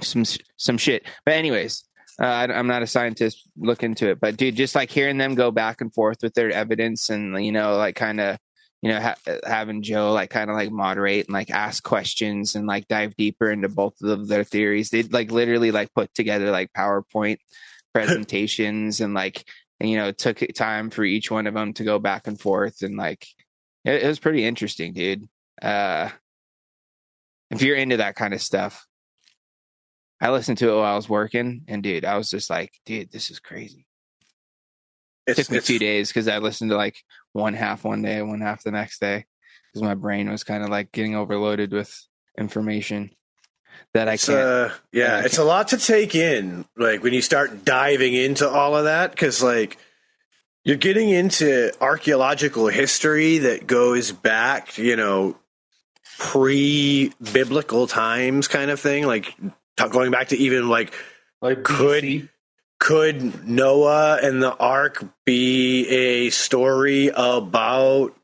some shit. But anyways. I'm not a scientist. Look into it, but dude, just like hearing them go back and forth with their evidence, and having Joe moderate and ask questions and dive deeper into both of their theories. They literally put together PowerPoint presentations and took time for each one of them to go back and forth, and it was pretty interesting, dude. If you're into that kind of stuff. I listened to it while I was working, and dude, I was just dude, this is crazy. It took me 2 days because I listened to one half one day, one half the next day, because my brain was kind of getting overloaded with information that I can't. It's a lot to take in, when you start diving into all of that, because you're getting into archaeological history that goes back, pre-biblical times, kind of thing, going back to even could Noah and the Ark be a story about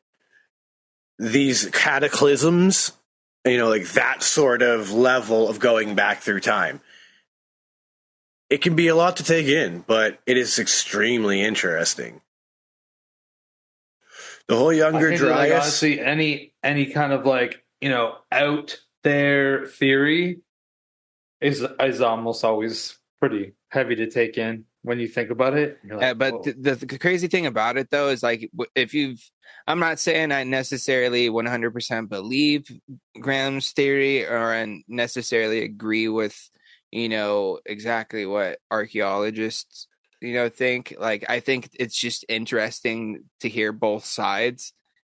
these cataclysms? That sort of level of going back through time. It can be a lot to take in, but it is extremely interesting. The whole Younger Dryas. Honestly, any kind of out there theory is almost always pretty heavy to take in when you think about it. But the crazy thing about it, though, is I'm not saying I necessarily 100% believe Graham's theory or necessarily agree with, exactly what archaeologists, think. I think it's just interesting to hear both sides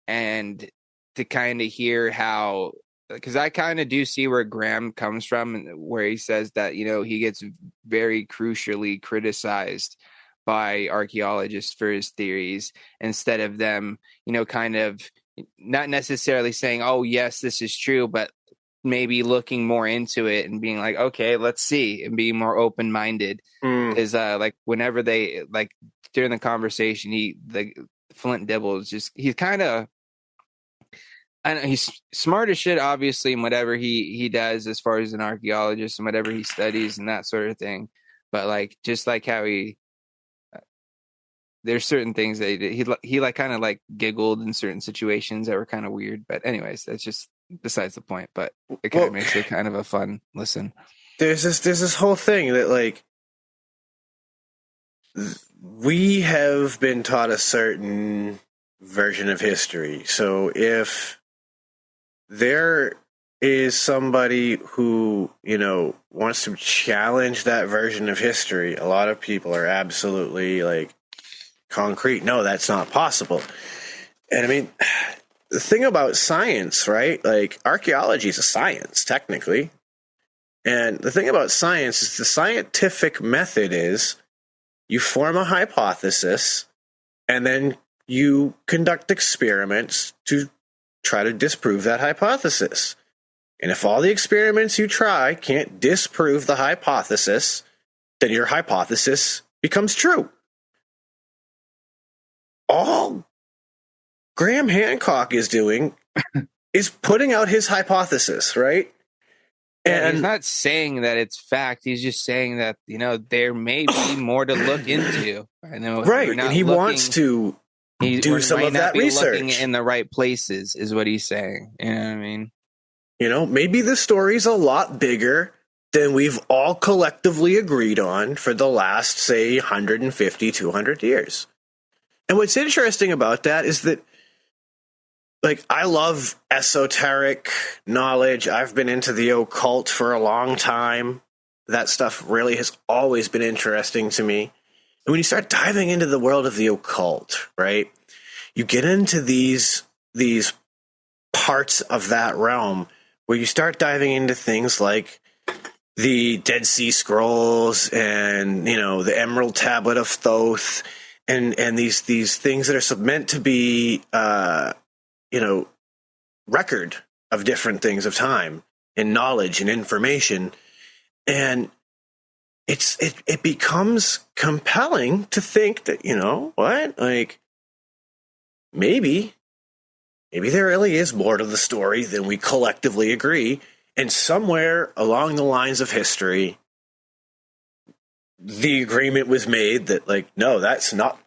and to kind of hear how. Because I kind of do see where Graham comes from, where he says that, he gets very crucially criticized by archaeologists for his theories, instead of them, kind of not necessarily saying, oh, yes, this is true, but maybe looking more into it and being okay, let's see, and being more open-minded. Is whenever they during the conversation, Flint Dibble is just, he's kind of, I know he's smart as shit, obviously, in whatever he does as far as an archaeologist and whatever he studies and that sort of thing. But just how there's certain things that he kind of giggled in certain situations that were kind of weird. But anyways, that's just besides the point. But it kind of makes it kind of a fun listen. There's this whole thing that we have been taught a certain version of history. So if there is somebody who, wants to challenge that version of history, a lot of people are absolutely concrete. No, that's not possible. And I mean, the thing about science, right? Archaeology is a science, technically. And the thing about science is the scientific method is you form a hypothesis and then you conduct experiments to try to disprove that hypothesis. And if all the experiments you try can't disprove the hypothesis, then your hypothesis becomes true. All Graham Hancock is doing is putting out his hypothesis, right? And he's not saying that it's fact. He's just saying that, there may be more to look into. I know, right? And he wants to do some of that research. Looking in the right places is what he's saying. You know what I mean? Maybe the story's a lot bigger than we've all collectively agreed on for the last, say, 150, 200 years. And what's interesting about that is that, I love esoteric knowledge. I've been into the occult for a long time. That stuff really has always been interesting to me. And when you start diving into the world of the occult, right, you get into these parts of that realm where you start diving into things like the Dead Sea Scrolls and, the Emerald Tablet of Thoth and these things that are meant to be record of different things of time and knowledge and information, and it becomes compelling to think that, you know what, like maybe there really is more to the story than we collectively agree, and somewhere along the lines of history the agreement was made that, like, no, that's not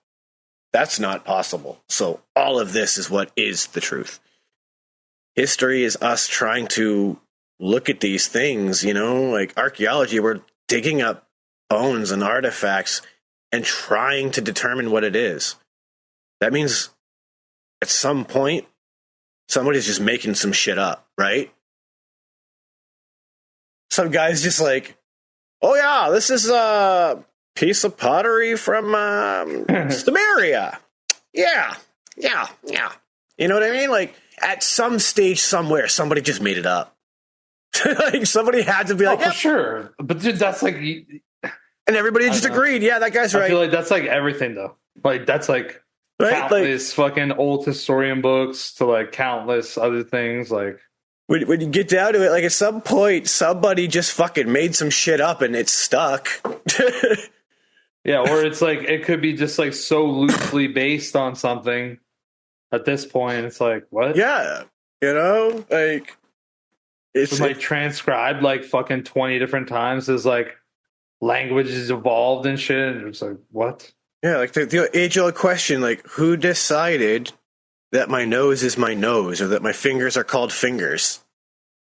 possible. So all of this is what is the truth. History is us trying to look at these things, you know, like archaeology, we're digging up bones and artifacts and trying to determine what it is. That means at some point, somebody's just making some shit up, right? Some guy's just like, oh yeah, this is a piece of pottery from Samaria. Yeah. You know what I mean? Like, at some stage somewhere, somebody just made it up. Like, somebody had to be like, for sure. But dude, that's like, and everybody just agreed. Yeah, that guy's right. I feel like that's like everything, though. Like, that's like countless fucking old historian books to like countless other things. Like, when you get down to it, like, at some point, somebody just fucking made some shit up and it's stuck. Yeah, or it's like, it could be just like so loosely based on something at this point. It's like, what? Yeah, you know, like, it's like transcribed like fucking 20 different times as like languages evolved and shit. And it's like, what? Yeah, like the age-old question, like, who decided that my nose is my nose, or that my fingers are called fingers?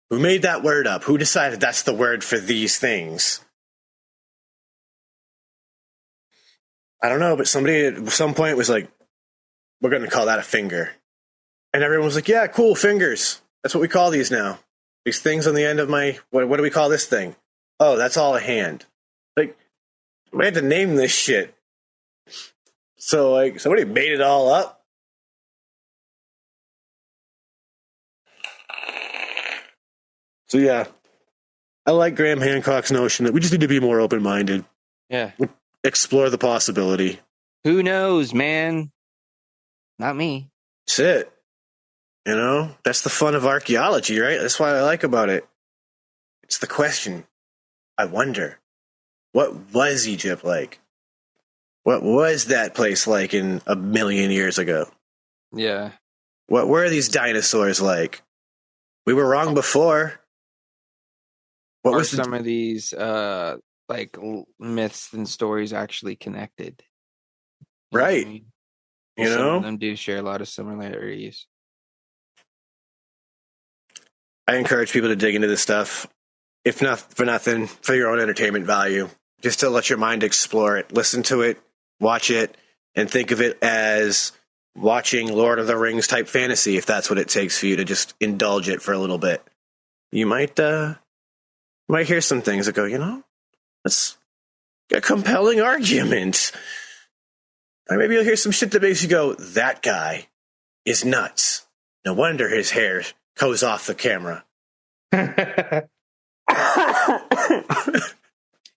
Who made that word up? Who decided that's the word for these things? I don't know, but somebody at some point was like, we're going to call that a finger. And everyone was like, yeah, cool, fingers. That's what we call these now. These things on the end of my, what do we call this thing? Oh, that's all a hand. Like, we had to name this shit. So, like, somebody made it all up. So, yeah. I like Graham Hancock's notion that we just need to be more open-minded. Yeah. Explore the possibility. Who knows, man? Not me. That's it. You know, that's the fun of archaeology, right? That's what I like about it. It's the question. I wonder, what was Egypt like? What was that place like in 1 million years ago? Yeah. What were these dinosaurs like? We were wrong before. What Are was some of these myths and stories actually connected? You know what I right? mean? You Some know, of them do share a lot of similarities. I encourage people to dig into this stuff, if not for nothing, for your own entertainment value, just to let your mind explore it, listen to it, watch it, and think of it as watching Lord of the Rings type fantasy, if that's what it takes for you to just indulge it for a little bit. You might hear some things that go, you know, that's a compelling argument. Or maybe you'll hear some shit that makes you go, that guy is nuts. No wonder his hair goes off the camera. Yeah,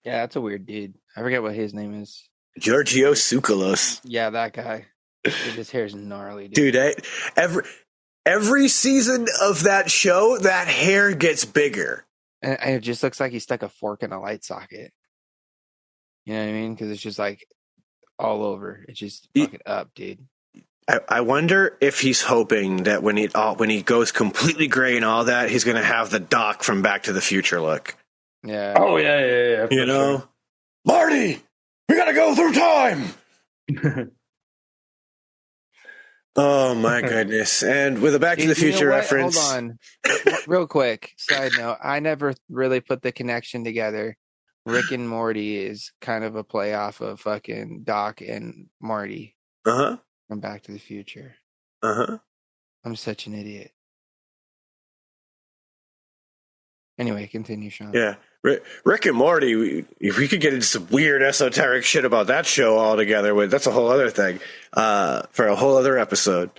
that's a weird dude. I forget what his name is. Giorgio Tsoukalos. Yeah, that guy. Dude, his hair's gnarly, dude. Every season of that show, that hair gets bigger. And it just looks like he stuck a fork in a light socket. You know what I mean? Because it's just like all over. It's just fucking up, dude. I wonder if he's hoping that when he goes completely gray and all that, he's going to have the Doc from Back to the Future look. Yeah. Oh, yeah. You know? Sure. Marty, we got to go through time. Oh, my goodness. And with a Back to the Future reference. Hold on. Real quick, side note. I never really put the connection together. Rick and Morty is kind of a play off of fucking Doc and Marty. Uh-huh. From Back to the Future. Uh-huh. I'm such an idiot. Anyway, continue, Sean. Yeah. Rick and Morty, if we could get into some weird esoteric shit about that show altogether, that's a whole other thing for a whole other episode.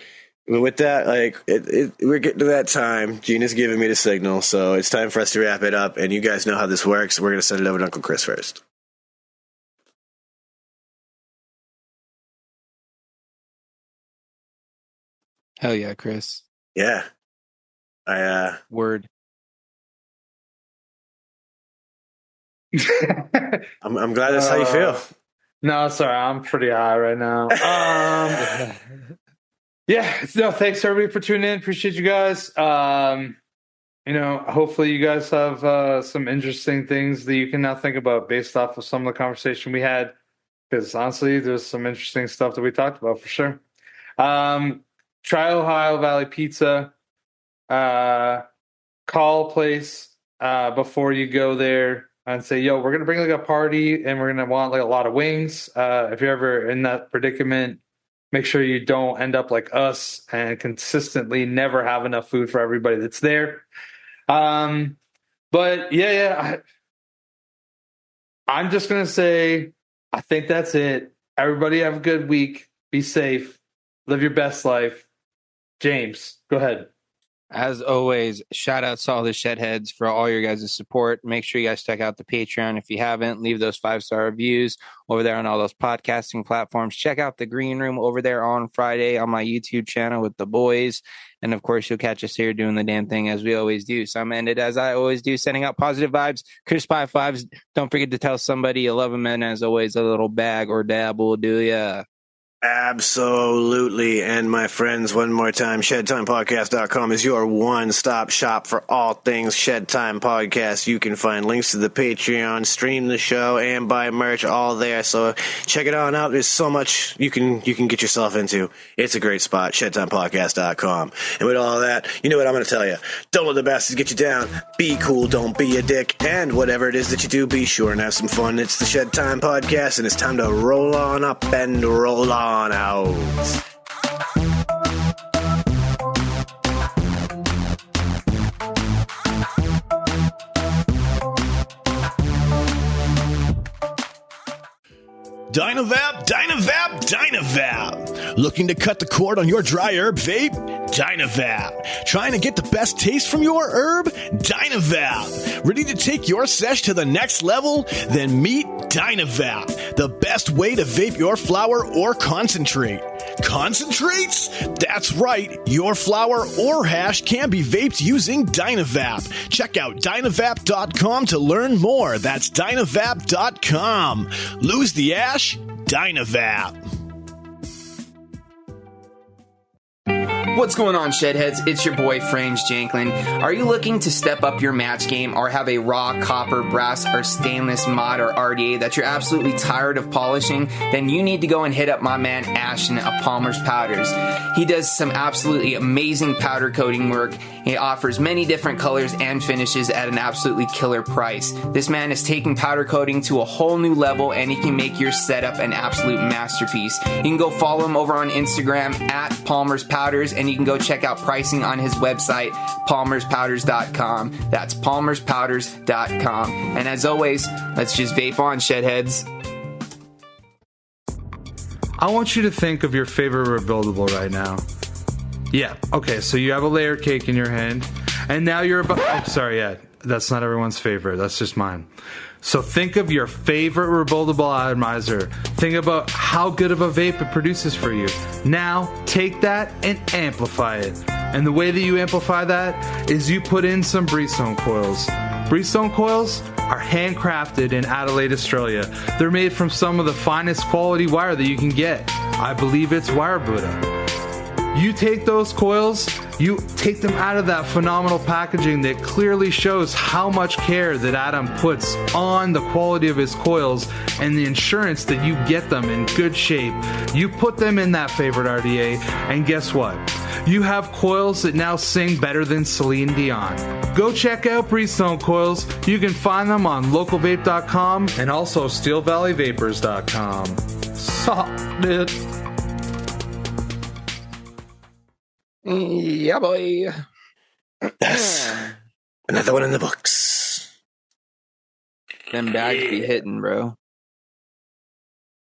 But with that, like, we're getting to that time. Gina's giving me the signal, so it's time for us to wrap it up. And you guys know how this works. We're going to send it over to Uncle Chris first. Hell yeah, Chris. Yeah. Word. I'm glad that's how you feel. No, sorry, I'm pretty high right now. Yeah, no, thanks everybody for tuning in. Appreciate you guys. Hopefully you guys have some interesting things that you can now think about based off of some of the conversation we had. Because honestly, there's some interesting stuff that we talked about for sure. Try Ohio Valley Pizza. Call a place before you go there and say, yo, we're going to bring like a party and we're going to want like a lot of wings. If you're ever in that predicament, make sure you don't end up like us and consistently never have enough food for everybody that's there. But yeah, I'm just going to say, I think that's it. Everybody have a good week. Be safe. Live your best life. James, go ahead. As always, shout out to all the Shedheads for all your guys' support. Make sure you guys check out the Patreon if you haven't. Leave those 5-star reviews over there on all those podcasting platforms. Check out the Green Room over there on Friday on my YouTube channel with the boys. And of course, you'll catch us here doing the damn thing as we always do. So I'm going to end it as I always do, sending out positive vibes, crisp high fives. Don't forget to tell somebody you love them. And as always, a little bag or dab will do ya. Absolutely. And my friends, one more time, ShedTimePodcast.com is your one-stop shop for all things Shedtime Podcast. You can find links to the Patreon, stream the show, and buy merch all there. So check it on out. There's so much you can get yourself into. It's a great spot, ShedTimePodcast.com. And with all that, you know what I'm going to tell you. Don't let the bastards get you down. Be cool. Don't be a dick. And whatever it is that you do, be sure and have some fun. It's the Shedtime Podcast, and it's time to roll on up and roll on out. Dynavap, Dynavap, Dynavap. Looking to cut the cord on your dry herb vape? Dynavap. Trying to get the best taste from your herb? Dynavap. Ready to take your sesh to the next level? Then meet Dynavap, the best way to vape your flower or concentrate. Concentrates? That's right. Your flower or hash can be vaped using Dynavap. Check out Dynavap.com to learn more. That's Dynavap.com. Lose the ash? Dynavap. What's going on, Shedheads? It's your boy, Frames Janklin. Are you looking to step up your match game or have a raw copper, brass, or stainless mod or RDA that you're absolutely tired of polishing? Then you need to go and hit up my man Ashton of Palmer's Powders. He does some absolutely amazing powder coating work. He offers many different colors and finishes at an absolutely killer price. This man is taking powder coating to a whole new level, and he can make your setup an absolute masterpiece. You can go follow him over on Instagram at Palmer's Powders, and you can go check out pricing on his website, palmerspowders.com. That's palmerspowders.com. And as always, let's just vape on, Shedheads. I want you to think of your favorite rebuildable right now. Yeah, okay, so you have a layer cake in your hand, and now you're about... Oh, sorry, yeah, that's not everyone's favorite. That's just mine. So think of your favorite rebuildable atomizer. Think about how good of a vape it produces for you. Now, take that and amplify it. And the way that you amplify that is you put in some Breezestone coils. Breezestone coils are handcrafted in Adelaide, Australia. They're made from some of the finest quality wire that you can get. I believe it's Wire Buddha. You take those coils, you take them out of that phenomenal packaging that clearly shows how much care that Adam puts on the quality of his coils and the insurance that you get them in good shape. You put them in that favorite RDA, and guess what? You have coils that now sing better than Celine Dion. Go check out Breezestone coils. You can find them on localvape.com and also steelvalleyvapors.com. Suck, dude. Yeah, boy. Yes. Another one in the books. Them bags be hitting, bro.